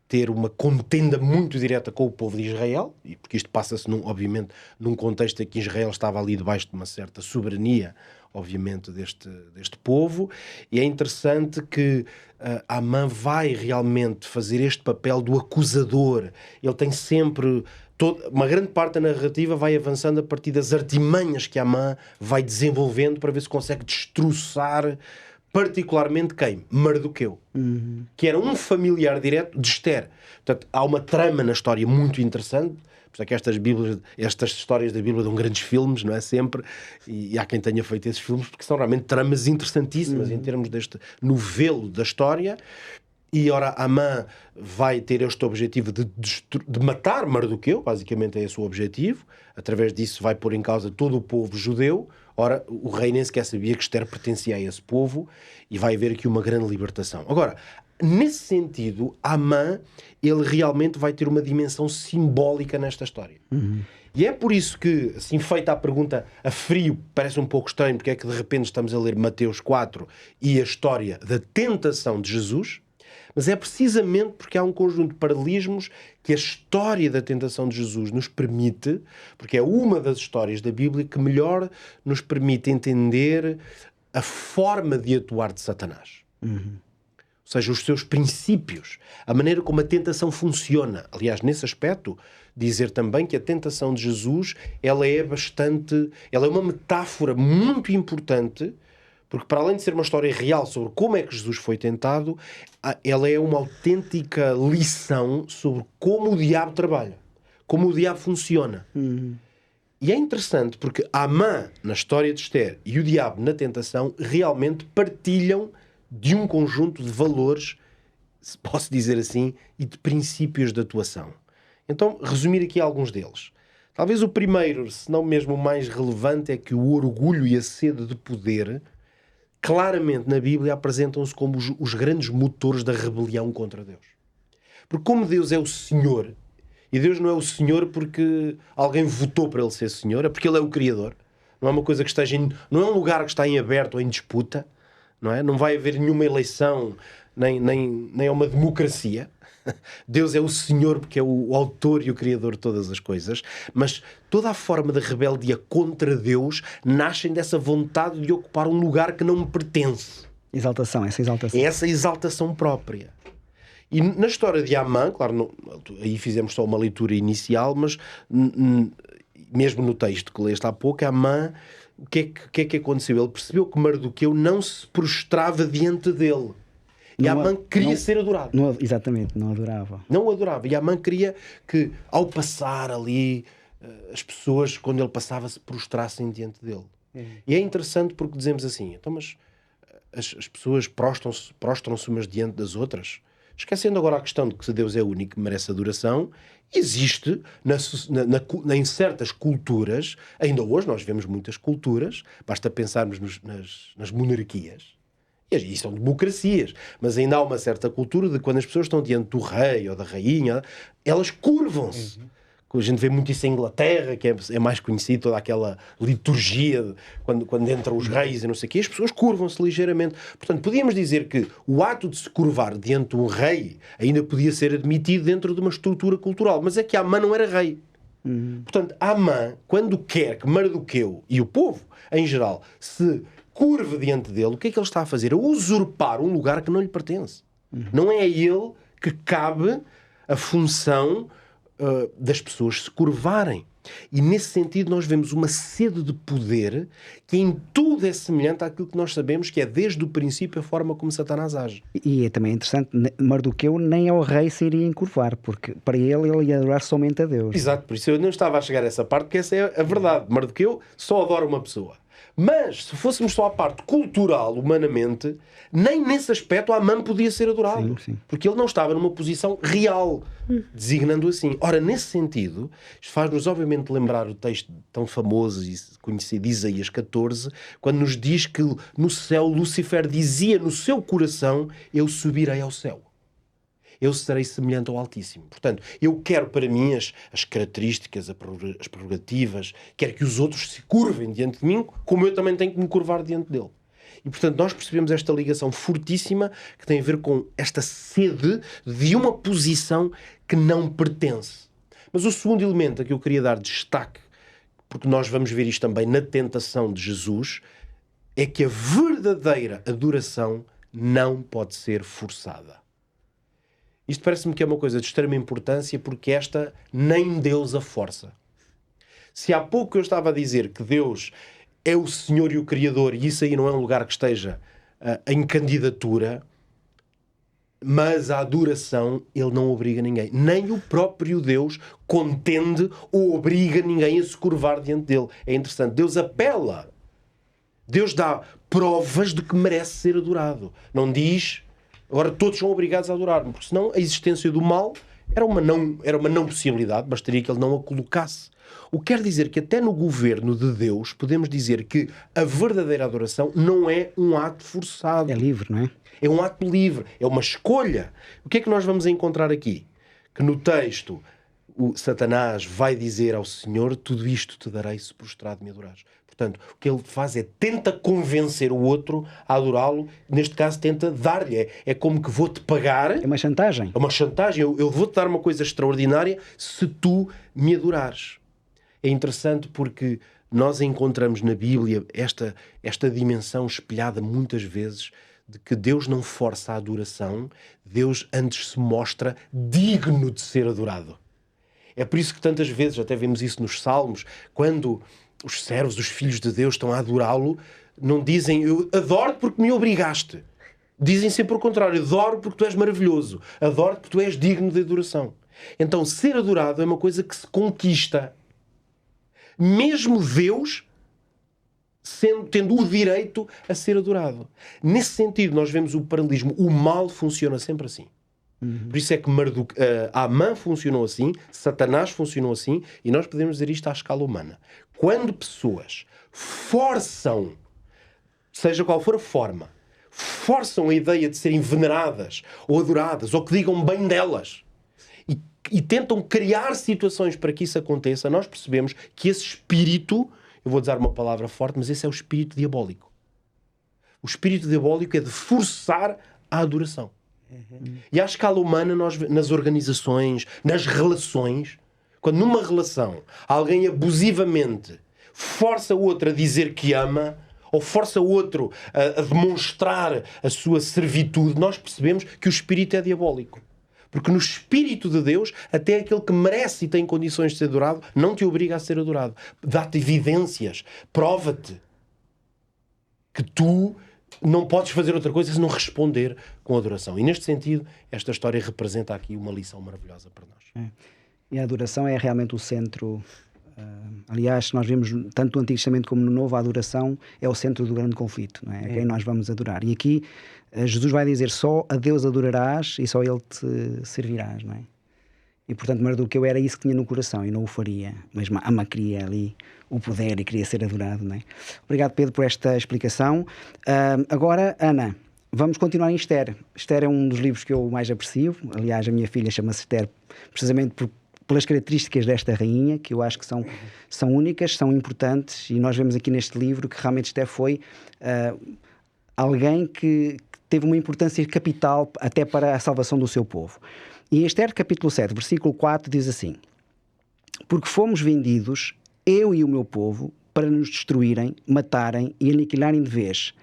ter uma contenda muito direta com o povo de Israel, e porque isto passa-se, obviamente, num contexto em que Israel estava ali debaixo de uma certa soberania, obviamente, deste povo, e é interessante que Amã vai realmente fazer este papel do acusador. Ele tem sempre... uma grande parte da narrativa vai avançando a partir das artimanhas que Amã vai desenvolvendo para ver se consegue destroçar particularmente quem? Mardoqueu. Que era um familiar direto de Esther. Portanto, há uma trama na história muito interessante. Por isso é que estas histórias da Bíblia dão grandes filmes, não é? Sempre. E há quem tenha feito esses filmes, porque são realmente tramas interessantíssimas em termos deste novelo da história. E, ora, Amã vai ter este objetivo de matar Mardoqueu, basicamente é esse o objetivo. Através disso vai pôr em causa todo o povo judeu. Ora, o rei nem sequer sabia que Esther pertencia a esse povo, e vai haver aqui uma grande libertação. Agora, nesse sentido, Amã, ele realmente vai ter uma dimensão simbólica nesta história. E é por isso que, assim, feita a pergunta a frio, parece um pouco estranho, porque é que de repente estamos a ler Mateus 4 e a história da tentação de Jesus. Mas é precisamente porque há um conjunto de paralelismos que a história da tentação de Jesus nos permite, porque é uma das histórias da Bíblia que melhor nos permite entender a forma de atuar de Satanás. Ou seja, os seus princípios, a maneira como a tentação funciona. Aliás, nesse aspecto, dizer também que a tentação de Jesus, ela é uma metáfora muito importante, porque para além de ser uma história real sobre como é que Jesus foi tentado, ela é uma autêntica lição sobre como o diabo trabalha, como o diabo funciona. E é interessante porque Amã, na história de Esther, e o diabo na tentação, realmente partilham de um conjunto de valores, se posso dizer assim, e de princípios de atuação. Então, resumir aqui alguns deles. Talvez o primeiro, se não mesmo o mais relevante, é que o orgulho e a sede de poder claramente na Bíblia apresentam-se como os grandes motores da rebelião contra Deus. Porque como Deus é o Senhor, e Deus não é o Senhor porque alguém votou para Ele ser Senhor, é porque Ele é o Criador. Não é uma coisa que não é um lugar que está em aberto ou em disputa, não é? Não vai haver nenhuma eleição, nem é uma democracia. Deus é o Senhor porque é o autor e o criador de todas as coisas, mas toda a forma de rebeldia contra Deus nascem dessa vontade de ocupar um lugar que não me pertence. Essa exaltação. É essa exaltação própria. E na história de Amã, claro, aí fizemos só uma leitura inicial, mas mesmo no texto que leste há pouco, Amã, o que é que aconteceu? Ele percebeu que Mardoqueu não se prostrava diante dele. E Amã queria ser adorado. Exatamente, não adorava. Não o adorava. E Amã queria que, ao passar ali, as pessoas, quando ele passava, se prostrassem diante dele. E é interessante porque dizemos assim, então, mas as pessoas prostram-se umas diante das outras, esquecendo agora a questão de que se Deus é único, merece adoração. Existe em certas culturas, ainda hoje nós vemos muitas culturas, basta pensarmos nas monarquias. E são democracias, mas ainda há uma certa cultura de quando as pessoas estão diante do rei ou da rainha, elas curvam-se. A gente vê muito isso em Inglaterra, que é mais conhecido, toda aquela liturgia quando entram os reis e não sei o quê, as pessoas curvam-se ligeiramente. Portanto, podíamos dizer que o ato de se curvar diante de um rei ainda podia ser admitido dentro de uma estrutura cultural, mas é que Amã não era rei. Portanto, Amã, quando quer que Mardoqueu e o povo, em geral, se curva diante dele, o que é que ele está a fazer? A usurpar um lugar que não lhe pertence. Não é a ele que cabe a função das pessoas se curvarem. E nesse sentido nós vemos uma sede de poder que em tudo é semelhante àquilo que nós sabemos que é desde o princípio a forma como Satanás age. E é também interessante, Mardoqueu nem ao rei se iria encurvar, porque para ele ia adorar somente a Deus. Exato, por isso eu não estava a chegar a essa parte, porque essa é a verdade. Mardoqueu só adora uma pessoa. Mas, se fôssemos só à parte cultural, humanamente, nem nesse aspecto Amã podia ser adorado. Sim. Porque ele não estava numa posição real, designando assim. Ora, nesse sentido, isto faz-nos obviamente lembrar o texto tão famoso e conhecido de Isaías 14, quando nos diz que no céu Lúcifer dizia no seu coração: eu subirei ao céu. Eu serei semelhante ao Altíssimo. Portanto, eu quero para mim as características, as prerrogativas, quero que os outros se curvem diante de mim, como eu também tenho que me curvar diante dele. E, portanto, nós percebemos esta ligação fortíssima que tem a ver com esta sede de uma posição que não pertence. Mas o segundo elemento a que eu queria dar destaque, porque nós vamos ver isto também na tentação de Jesus, é que a verdadeira adoração não pode ser forçada. Isto parece-me que é uma coisa de extrema importância, porque esta nem Deus a força. Se há pouco eu estava a dizer que Deus é o Senhor e o Criador, e isso aí não é um lugar que esteja em candidatura, mas a adoração, ele não obriga ninguém. Nem o próprio Deus contende ou obriga ninguém a se curvar diante dele. É interessante. Deus apela. Deus dá provas de que merece ser adorado. Não diz, agora todos são obrigados a adorar-me, porque senão a existência do mal era uma não possibilidade, bastaria que ele não a colocasse. O que quer dizer que até no governo de Deus podemos dizer que a verdadeira adoração não é um ato forçado. É livre, não é? É um ato livre, é uma escolha. O que é que nós vamos encontrar aqui? Que no texto o Satanás vai dizer ao Senhor: tudo isto te darei se prostrado me adorares. Portanto, o que ele faz é tenta convencer o outro a adorá-lo. Neste caso, tenta dar-lhe. É como que vou-te pagar. É uma chantagem. É uma chantagem. Eu vou-te dar uma coisa extraordinária se tu me adorares. É interessante porque nós encontramos na Bíblia esta dimensão espelhada muitas vezes de que Deus não força a adoração, Deus antes se mostra digno de ser adorado. É por isso que tantas vezes, até vemos isso nos Salmos, quando os servos, os filhos de Deus estão a adorá-lo, não dizem eu adoro-te porque me obrigaste. Dizem sempre o contrário, adoro porque tu és maravilhoso, adoro porque tu és digno de adoração. Então ser adorado é uma coisa que se conquista. Mesmo Deus tendo o direito a ser adorado. Nesse sentido, nós vemos o paralelismo. O mal funciona sempre assim. Por isso é que Amã funcionou assim, Satanás funcionou assim, e nós podemos dizer isto à escala humana. Quando pessoas forçam, seja qual for a forma, forçam a ideia de serem veneradas ou adoradas, ou que digam bem delas, e tentam criar situações para que isso aconteça, nós percebemos que esse espírito, eu vou usar uma palavra forte, mas esse é o espírito diabólico. O espírito diabólico é de forçar a adoração. E à escala humana, nós, nas organizações, nas relações, quando numa relação alguém abusivamente força o outro a dizer que ama, ou força o outro a demonstrar a sua servitude, nós percebemos que o espírito é diabólico. Porque no Espírito de Deus, até aquele que merece e tem condições de ser adorado, não te obriga a ser adorado. Dá-te evidências, prova-te que tu não podes fazer outra coisa se não responder com adoração. E neste sentido, esta história representa aqui uma lição maravilhosa para nós. E a adoração é realmente o centro. Aliás, nós vemos tanto no Antigo Testamento como no Novo, a adoração é o centro do grande conflito, não é? A quem nós vamos adorar. E aqui Jesus vai dizer: só a Deus adorarás e só Ele te servirás, não é? E portanto, Mardoqueu era isso que tinha no coração e não o faria. Mas Amã queria ali o poder e queria ser adorado, não é? Obrigado, Pedro, por esta explicação. Agora, Ana, vamos continuar em Esther. Esther é um dos livros que eu mais aprecio. Aliás, a minha filha chama-se Esther precisamente pelas características desta rainha, que eu acho que são únicas, são importantes, e nós vemos aqui neste livro que realmente Esther foi alguém que teve uma importância capital até para a salvação do seu povo. E em Esther capítulo 7, versículo 4 diz assim: porque fomos vendidos, eu e o meu povo, para nos destruírem, matarem e aniquilarem de vez.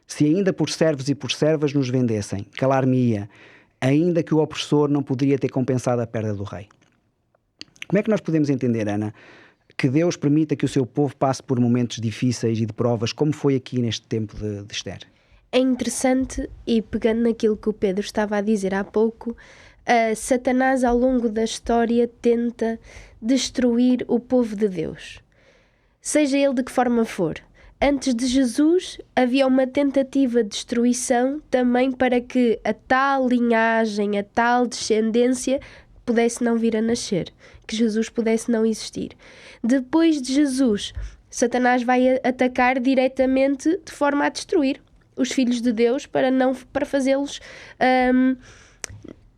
Se ainda por servos e por servas nos vendessem, calar-me-ia, ainda que o opressor não poderia ter compensado a perda do rei. Como é que nós podemos entender, Ana, que Deus permita que o seu povo passe por momentos difíceis e de provas, como foi aqui neste tempo de Esther? É interessante, e pegando naquilo que o Pedro estava a dizer há pouco, Satanás ao longo da história tenta destruir o povo de Deus. Seja ele de que forma for. Antes de Jesus havia uma tentativa de destruição também para que a tal linhagem, a tal descendência pudesse não vir a nascer, que Jesus pudesse não existir. Depois de Jesus, Satanás vai atacar diretamente de forma a destruir os filhos de Deus para fazê-los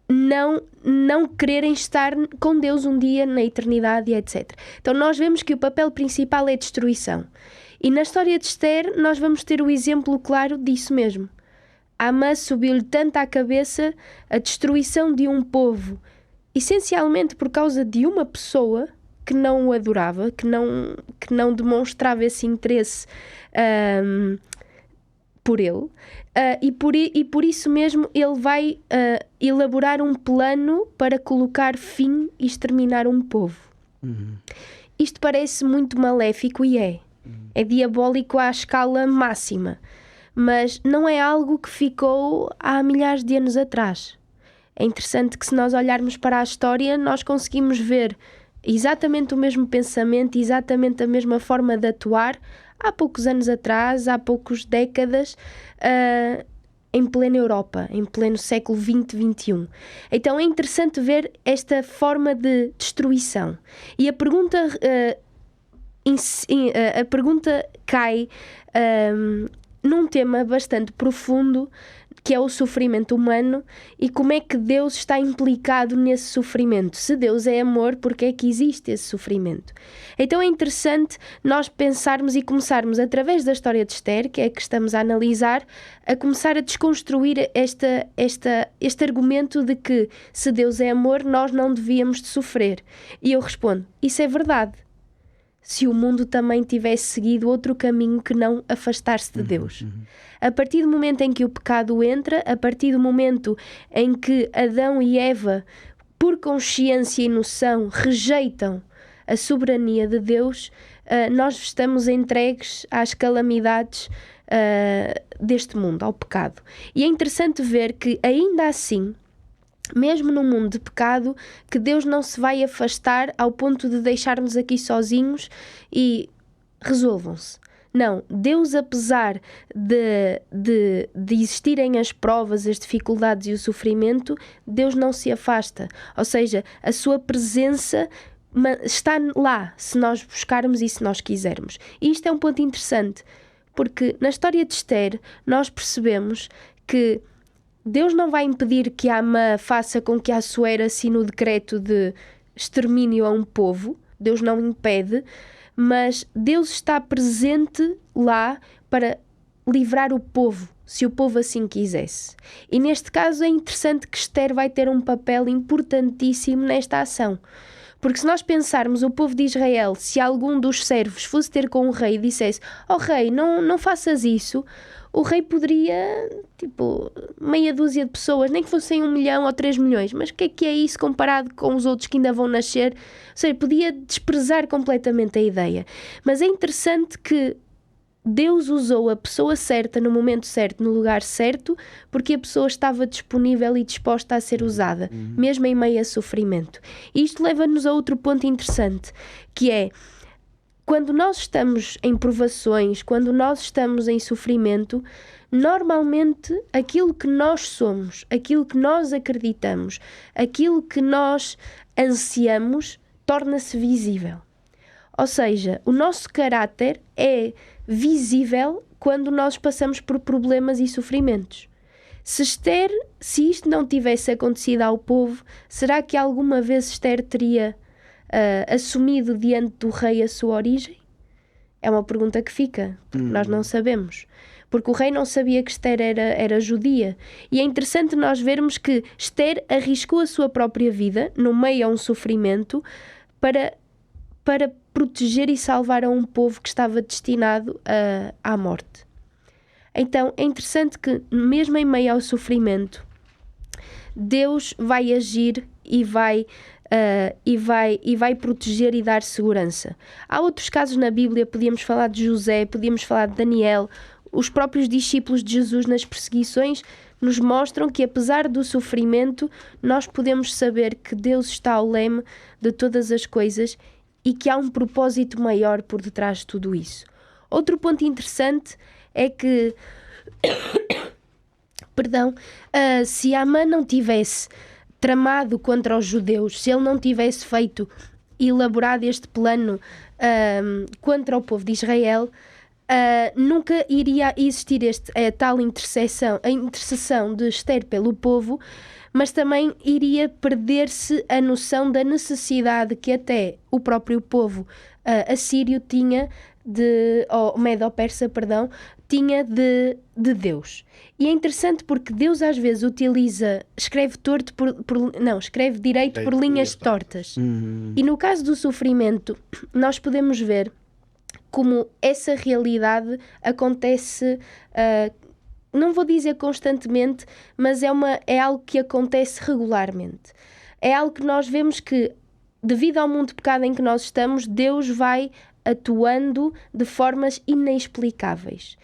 não quererem estar com Deus um dia na eternidade, etc. Então nós vemos que o papel principal é destruição. E na história de Esther nós vamos ter o exemplo claro disso mesmo. Amã subiu-lhe tanto à cabeça a destruição de um povo, essencialmente por causa de uma pessoa que não o adorava, que não demonstrava esse interesse por ele, e por isso mesmo ele vai elaborar um plano para colocar fim e exterminar um povo. Isto parece muito maléfico e é diabólico à escala máxima, mas não é algo que ficou há milhares de anos atrás. É interessante que, se nós olharmos para a história, nós conseguimos ver exatamente o mesmo pensamento, exatamente a mesma forma de atuar há poucos anos atrás, há poucas décadas, em plena Europa, em pleno século XX, XXI. Então é interessante ver esta forma de destruição. E a pergunta cai num tema bastante profundo, que é o sofrimento humano e como é que Deus está implicado nesse sofrimento. Se Deus é amor, porque é que existe esse sofrimento? Então é interessante nós pensarmos e começarmos, através da história de Esther, que é a que estamos a analisar, a começar a desconstruir este argumento de que, se Deus é amor, nós não devíamos de sofrer. E eu respondo, isso é verdade. Se o mundo também tivesse seguido outro caminho que não afastar-se de Deus. A partir do momento em que o pecado entra, a partir do momento em que Adão e Eva, por consciência e noção, rejeitam a soberania de Deus, nós estamos entregues às calamidades deste mundo, ao pecado. E é interessante ver que, ainda assim, mesmo num mundo de pecado, que Deus não se vai afastar ao ponto de deixar-nos aqui sozinhos e resolvam-se. Não, Deus, apesar de existirem as provas, as dificuldades e o sofrimento, Deus não se afasta. Ou seja, a sua presença está lá, se nós buscarmos e se nós quisermos. E isto é um ponto interessante, porque na história de Esther nós percebemos que Deus não vai impedir que a Amã faça com que a Assuero assine o decreto de extermínio a um povo. Deus não impede, mas Deus está presente lá para livrar o povo, se o povo assim quisesse. E neste caso é interessante que Esther vai ter um papel importantíssimo nesta ação. Porque se nós pensarmos o povo de Israel, se algum dos servos fosse ter com o rei e dissesse: "Oh rei, não faças isso", o rei poderia, meia dúzia de pessoas, nem que fossem 1 milhão ou 3 milhões, mas o que é isso comparado com os outros que ainda vão nascer? Ou seja, podia desprezar completamente a ideia. Mas é interessante que Deus usou a pessoa certa no momento certo, no lugar certo, porque a pessoa estava disponível e disposta a ser usada, mesmo em meio a sofrimento. E isto leva-nos a outro ponto interessante, que é: quando nós estamos em provações, quando nós estamos em sofrimento, normalmente aquilo que nós somos, aquilo que nós acreditamos, aquilo que nós ansiamos, torna-se visível. Ou seja, o nosso caráter é visível quando nós passamos por problemas e sofrimentos. Se isto não tivesse acontecido ao povo, será que alguma vez Esther teria assumido diante do rei a sua origem? É uma pergunta que fica, porque nós não sabemos. Porque o rei não sabia que Esther era judia. E é interessante nós vermos que Esther arriscou a sua própria vida, no meio a um sofrimento, para proteger e salvar a um povo que estava destinado à morte. Então é interessante que, mesmo em meio ao sofrimento, Deus vai agir e vai proteger e dar segurança. Há outros casos na Bíblia, podíamos falar de José, podíamos falar de Daniel. Os próprios discípulos de Jesus nas perseguições nos mostram que, apesar do sofrimento, nós podemos saber que Deus está ao leme de todas as coisas e que há um propósito maior por detrás de tudo isso. Outro ponto interessante é que se Amã não tivesse tramado contra os judeus, se ele não tivesse elaborado este plano contra o povo de Israel, nunca iria existir a tal intercessão de Esther pelo povo, mas também iria perder-se a noção da necessidade que até o próprio povo assírio tinha ou Medo-Persa, perdão, tinha de Deus. E é interessante porque Deus às vezes escreve escreve direito por linhas tortas. E no caso do sofrimento, nós podemos ver como essa realidade acontece, não vou dizer constantemente, mas é algo que acontece regularmente. É algo que nós vemos que, devido ao mundo de pecado em que nós estamos, Deus vai atuando de formas inexplicáveis.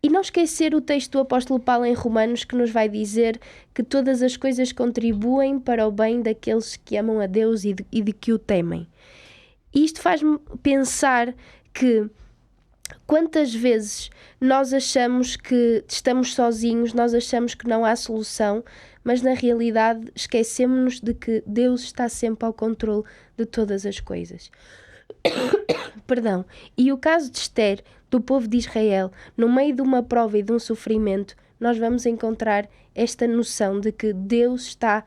E não esquecer o texto do apóstolo Paulo em Romanos, que nos vai dizer que todas as coisas contribuem para o bem daqueles que amam a Deus e de que o temem. E isto faz-me pensar que quantas vezes nós achamos que estamos sozinhos, nós achamos que não há solução, mas na realidade esquecemos-nos de que Deus está sempre ao controle de todas as coisas. Perdão. E o caso de Esther, do povo de Israel, no meio de uma prova e de um sofrimento, nós vamos encontrar esta noção de que Deus está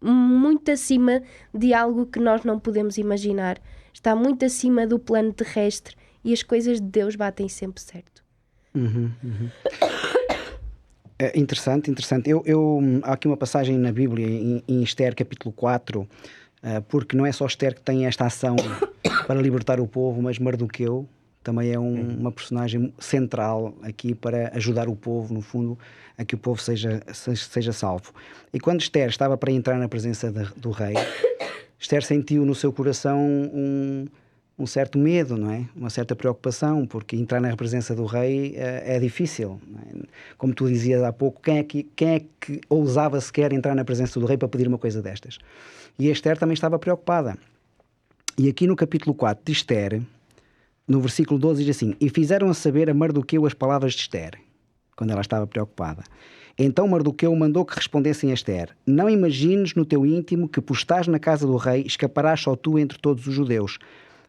muito acima de algo que nós não podemos imaginar. Está muito acima do plano terrestre e as coisas de Deus batem sempre certo. É interessante. Há aqui uma passagem na Bíblia, em Esther, capítulo 4, porque não é só Esther que tem esta ação para libertar o povo, mas Mardoqueu também é uma personagem central aqui para ajudar o povo, no fundo, a que o povo seja salvo. E quando Esther estava para entrar na presença do rei, Esther sentiu no seu coração um certo medo, não é? Uma certa preocupação, porque entrar na presença do rei é difícil, não é? Como tu dizias há pouco, quem é que ousava sequer entrar na presença do rei para pedir uma coisa destas? E a Esther também estava preocupada. E aqui no capítulo 4 de Esther, no versículo 12 diz assim: e fizeram saber a Mardoqueu as palavras de Esther, quando ela estava preocupada. Então Mardoqueu mandou que respondessem a Esther: não imagines no teu íntimo que, por estares na casa do rei, escaparás só tu entre todos os judeus,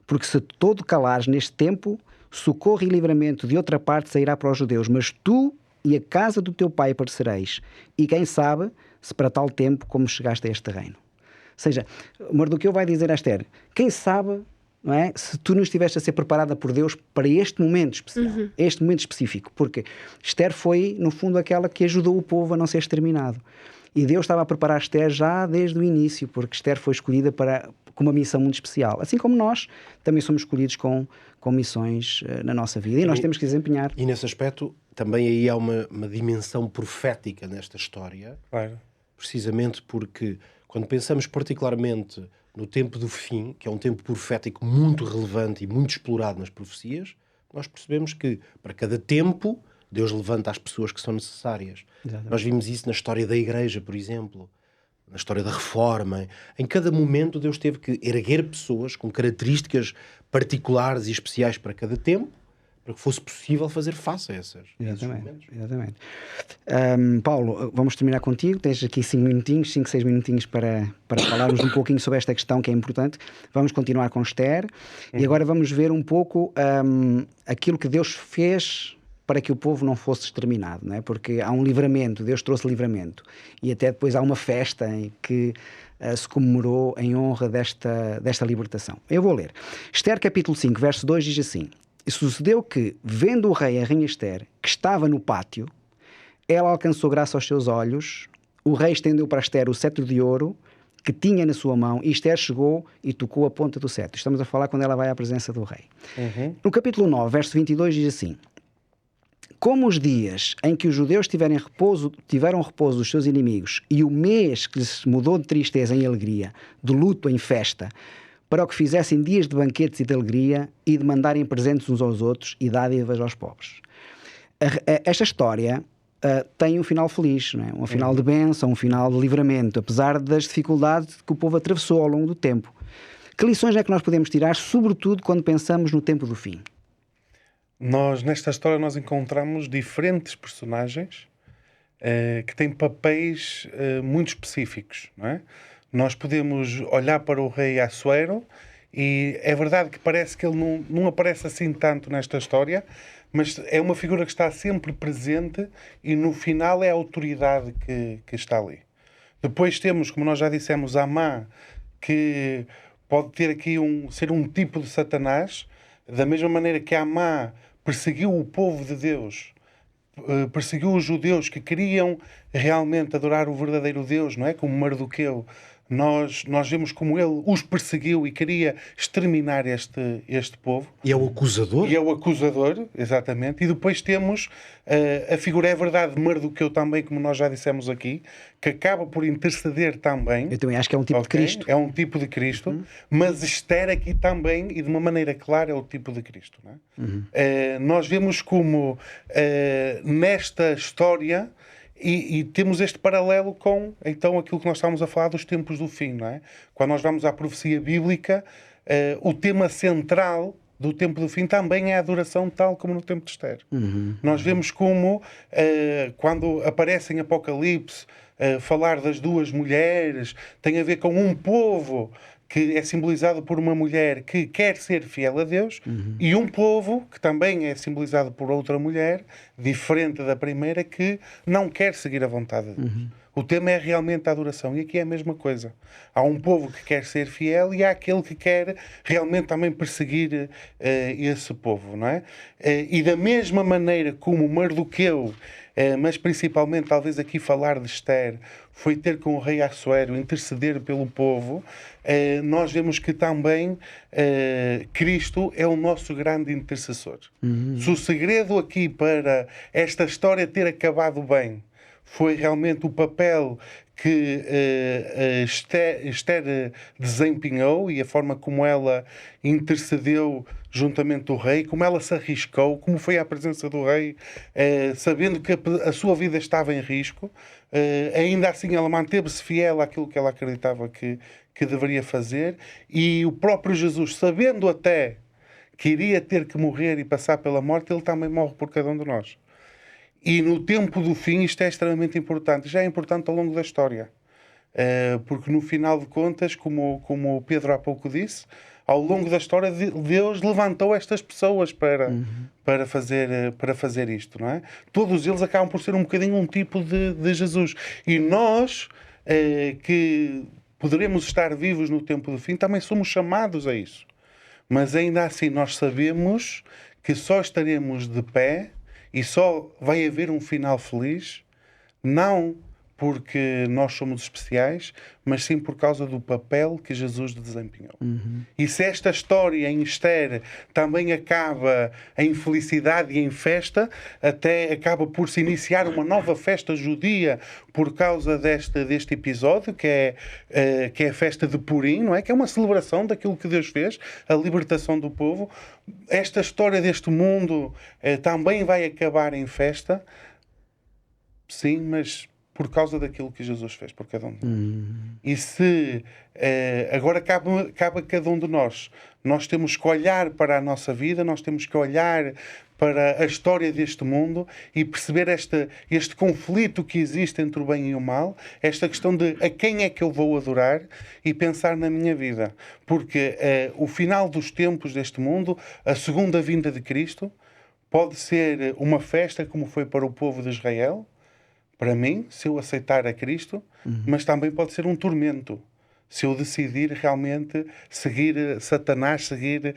porque se todo calares neste tempo, socorro e livramento de outra parte sairá para os judeus, mas tu e a casa do teu pai aparecereis, e quem sabe se para tal tempo como chegaste a este reino. Ou seja, Mardoqueu vai dizer a Esther: quem sabe, não é, se tu não estiveste a ser preparada por Deus para este momento especial, este momento específico, porque Esther foi, no fundo, aquela que ajudou o povo a não ser exterminado. E Deus estava a preparar Esther já desde o início, porque Esther foi escolhida com uma missão muito especial. Assim como nós também somos escolhidos com missões na nossa vida, e nós temos que desempenhar. E nesse aspecto também aí há uma dimensão profética nesta história, Claro. precisamente porque quando pensamos particularmente no tempo do fim, que é um tempo profético muito relevante e muito explorado nas profecias, nós percebemos que para cada tempo Deus levanta as pessoas que são necessárias. Exatamente. Nós vimos isso na história da Igreja, por exemplo, na história da Reforma. Em cada momento Deus teve que erguer pessoas com características particulares e especiais para cada tempo, para que fosse possível fazer face a esses momentos. Exatamente. Paulo, vamos terminar contigo. Tens aqui 5, 6 minutinhos para falarmos um pouquinho sobre esta questão que é importante. Vamos continuar com Esther e agora vamos ver um pouco aquilo que Deus fez para que o povo não fosse exterminado, não é? Porque há um livramento, Deus trouxe livramento, e até depois há uma festa em que se comemorou em honra desta libertação. Eu vou ler. Esther capítulo 5, verso 2 diz assim: e sucedeu que, vendo o rei a rainha Esther, que estava no pátio, ela alcançou graça aos seus olhos, o rei estendeu para Esther o cetro de ouro que tinha na sua mão, e Esther chegou e tocou a ponta do cetro. Estamos a falar quando ela vai à presença do rei. No capítulo 9, verso 22 diz assim: como os dias em que os judeus tiveram repouso dos seus inimigos, e o mês que lhes mudou de tristeza em alegria, de luto em festa, para o que fizessem dias de banquetes e de alegria, e de mandarem presentes uns aos outros e dádivas aos pobres. Esta história tem um final feliz, não é? Um final de bênção, um final de livramento, apesar das dificuldades que o povo atravessou ao longo do tempo. Que lições é que nós podemos tirar, sobretudo quando pensamos no tempo do fim? Nesta história, nós encontramos diferentes personagens que têm papéis muito específicos, não é? Nós podemos olhar para o rei Assuero e é verdade que parece que ele não aparece assim tanto nesta história, mas é uma figura que está sempre presente e no final é a autoridade que está ali. Depois temos, como nós já dissemos, Amã, que pode ter aqui ser um tipo de Satanás, da mesma maneira que Amã perseguiu o povo de Deus, perseguiu os judeus que queriam realmente adorar o verdadeiro Deus, não é? Como Mardoqueu. Nós vemos como ele os perseguiu e queria exterminar este povo. E é o acusador? E é o acusador, exatamente. E depois temos a figura, é verdade, de Mardoqueu também, como nós já dissemos aqui, que acaba por interceder também. Eu também acho que é um tipo de Cristo. É um tipo de Cristo, mas Esther aqui também, e de uma maneira clara, é o tipo de Cristo. Não é? Nós vemos como nesta história... E temos este paralelo com, então, aquilo que nós estávamos a falar dos tempos do fim, não é? Quando nós vamos à profecia bíblica, o tema central do tempo do fim também é a adoração, tal como no tempo de Esther. Nós vemos como, quando aparece em Apocalipse, falar das duas mulheres, tem a ver com um povo que é simbolizado por uma mulher que quer ser fiel a Deus, e um povo que também é simbolizado por outra mulher, diferente da primeira, que não quer seguir a vontade de Deus. O tema é realmente a adoração, e aqui é a mesma coisa. Há um povo que quer ser fiel e há aquele que quer realmente também perseguir esse povo, não é? E da mesma maneira como Mardoqueu, mas principalmente talvez aqui falar de Esther, foi ter com o rei Assuero, interceder pelo povo, nós vemos que também Cristo é o nosso grande intercessor. Se o segredo aqui para esta história ter acabado bem foi realmente o papel que Esther desempenhou e a forma como ela intercedeu juntamente do rei, como ela se arriscou, como foi à presença do rei, sabendo que a sua vida estava em risco, ainda assim ela manteve-se fiel àquilo que ela acreditava que deveria fazer, e o próprio Jesus, sabendo até que iria ter que morrer e passar pela morte, ele também morre por cada um de nós. E no tempo do fim isto é extremamente importante. Já é importante ao longo da história. Porque no final de contas, como o Pedro há pouco disse, ao longo da história Deus levantou estas pessoas para fazer isto, não é? Todos eles acabam por ser um bocadinho um tipo de Jesus. E nós, que poderemos estar vivos no tempo do fim, também somos chamados a isso. Mas ainda assim nós sabemos que só estaremos de pé e só vai haver um final feliz, não porque nós somos especiais, mas sim por causa do papel que Jesus desempenhou. E se esta história em Esther também acaba em felicidade e em festa, até acaba por se iniciar uma nova festa judia por causa deste episódio, que é a festa de Purim, não é? Que é uma celebração daquilo que Deus fez, a libertação do povo. Esta história deste mundo também vai acabar em festa, sim, mas por causa daquilo que Jesus fez por cada um de nós. E se agora cabe a cada um de nós, nós temos que olhar para a nossa vida, nós temos que olhar para a história deste mundo e perceber este conflito que existe entre o bem e o mal, esta questão de a quem é que eu vou adorar, e pensar na minha vida. Porque o final dos tempos deste mundo, a segunda vinda de Cristo, pode ser uma festa como foi para o povo de Israel, para mim, se eu aceitar a Cristo, mas também pode ser um tormento, se eu decidir realmente seguir Satanás, seguir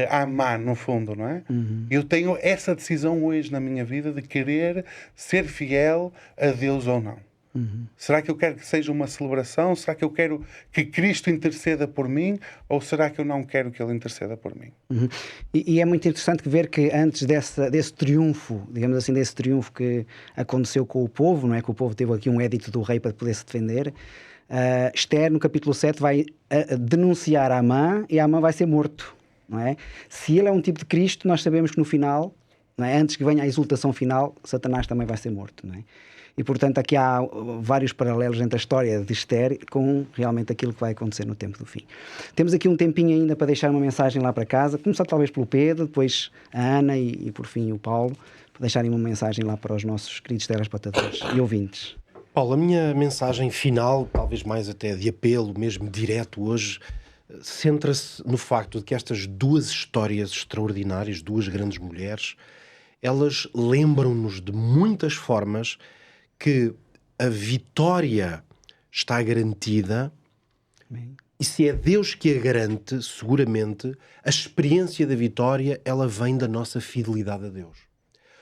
Amã, no fundo, não é? Eu tenho essa decisão hoje na minha vida de querer ser fiel a Deus ou não. Será que eu quero que seja uma celebração? Será que eu quero que Cristo interceda por mim? Ou será que eu não quero que Ele interceda por mim? E é muito interessante ver que antes desse triunfo, digamos assim, desse triunfo que aconteceu com o povo, não é? Que o povo teve aqui um édito do rei para poder se defender, Esther, no capítulo 7, vai denunciar Amã, e Amã vai ser morto, não é? Se ele é um tipo de Cristo, nós sabemos que no final, não é? Antes que venha a exultação final, Satanás também vai ser morto, não é? E, portanto, aqui há vários paralelos entre a história de Esther com realmente aquilo que vai acontecer no tempo do fim. Temos aqui um tempinho ainda para deixar uma mensagem lá para casa, começar talvez pelo Pedro, depois a Ana e por fim, o Paulo, para deixarem uma mensagem lá para os nossos queridos telespectadores e ouvintes. Paulo, a minha mensagem final, talvez mais até de apelo, mesmo direto hoje, centra-se no facto de que estas duas histórias extraordinárias, duas grandes mulheres, elas lembram-nos de muitas formas que a vitória está garantida, E se é Deus que a garante, seguramente, a experiência da vitória, ela vem da nossa fidelidade a Deus.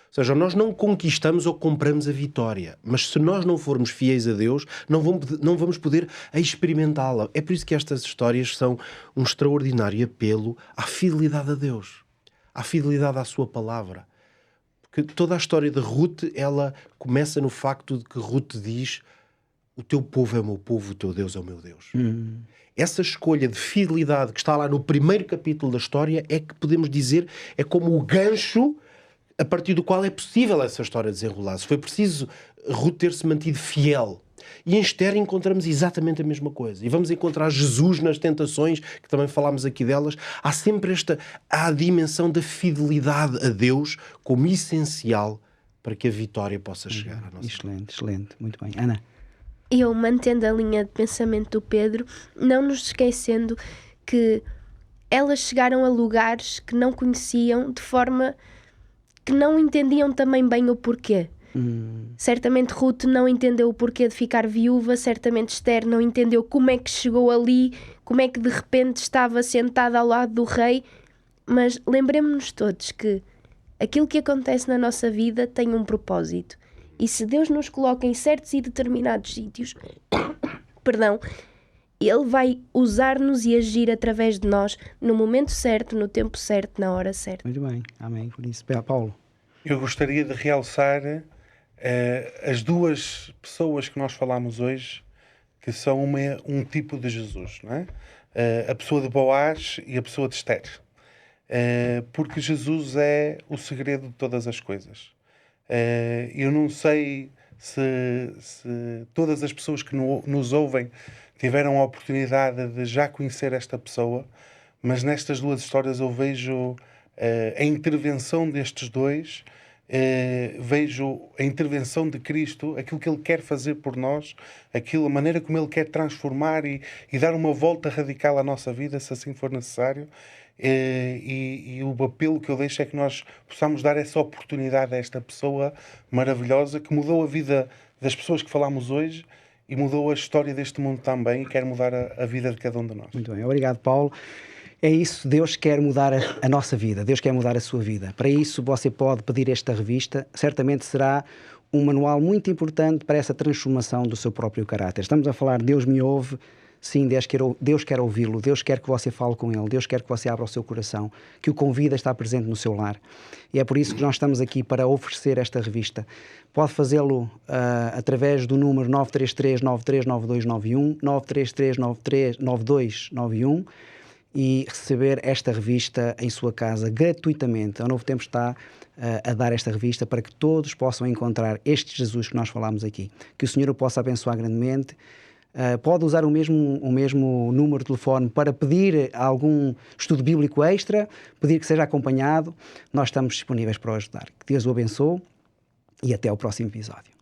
Ou seja, nós não conquistamos ou compramos a vitória, mas se nós não formos fiéis a Deus, não vamos poder experimentá-la. É por isso que estas histórias são um extraordinário apelo à fidelidade a Deus, à fidelidade à sua palavra. Porque toda a história de Ruth, ela começa no facto de que Ruth diz: o teu povo é o meu povo, o teu Deus é o meu Deus. Essa escolha de fidelidade que está lá no primeiro capítulo da história é que podemos dizer, é como o gancho a partir do qual é possível essa história desenrolar-se. Foi preciso Ruth ter-se mantido fiel. E em Esther encontramos exatamente a mesma coisa. E vamos encontrar Jesus nas tentações, que também falámos aqui delas. Há sempre a dimensão da fidelidade a Deus como essencial para que a vitória possa chegar à nossa vida. Excelente, excelente. Muito bem. Ana? Eu, mantendo a linha de pensamento do Pedro, não nos esquecendo que elas chegaram a lugares que não conheciam, de forma que não entendiam também bem o porquê. Certamente Ruth não entendeu o porquê de ficar viúva, certamente Esther não entendeu como é que chegou ali, como é que de repente estava sentada ao lado do rei, mas lembremos-nos todos que aquilo que acontece na nossa vida tem um propósito. E se Deus nos coloca em certos e determinados sítios, Ele vai usar-nos e agir através de nós no momento certo, no tempo certo, na hora certa. Muito bem. Amém. Por isso, Paulo. Eu gostaria de realçar as duas pessoas que nós falámos hoje, que são um tipo de Jesus, não é? A pessoa de Boaz e a pessoa de Esther. Porque Jesus é o segredo de todas as coisas. Eu não sei se todas as pessoas que nos ouvem tiveram a oportunidade de já conhecer esta pessoa, mas nestas duas histórias eu vejo a intervenção destes dois, vejo a intervenção de Cristo, aquilo que Ele quer fazer por nós, a maneira como Ele quer transformar e dar uma volta radical à nossa vida, se assim for necessário. E o apelo que eu deixo é que nós possamos dar essa oportunidade a esta pessoa maravilhosa que mudou a vida das pessoas que falámos hoje e mudou a história deste mundo também e quer mudar a vida de cada um de nós. Muito bem, obrigado, Paulo. É isso, Deus quer mudar a nossa vida, Deus quer mudar a sua vida. Para isso você pode pedir esta revista, certamente será um manual muito importante para essa transformação do seu próprio caráter. Estamos a falar Deus me ouve. Sim, Deus quer ouvi-lo, Deus quer que você fale com Ele, Deus quer que você abra o seu coração, que o convida a estar presente no seu lar. E é por isso que nós estamos aqui para oferecer esta revista. Pode fazê-lo através do número 933-939291, 933-9291 e receber esta revista em sua casa gratuitamente. A Novo Tempo está a dar esta revista para que todos possam encontrar este Jesus que nós falámos aqui. Que o Senhor o possa abençoar grandemente. Pode usar o mesmo número de telefone para pedir algum estudo bíblico extra, pedir que seja acompanhado. Nós estamos disponíveis para o ajudar. Que Deus o abençoe e até ao próximo episódio.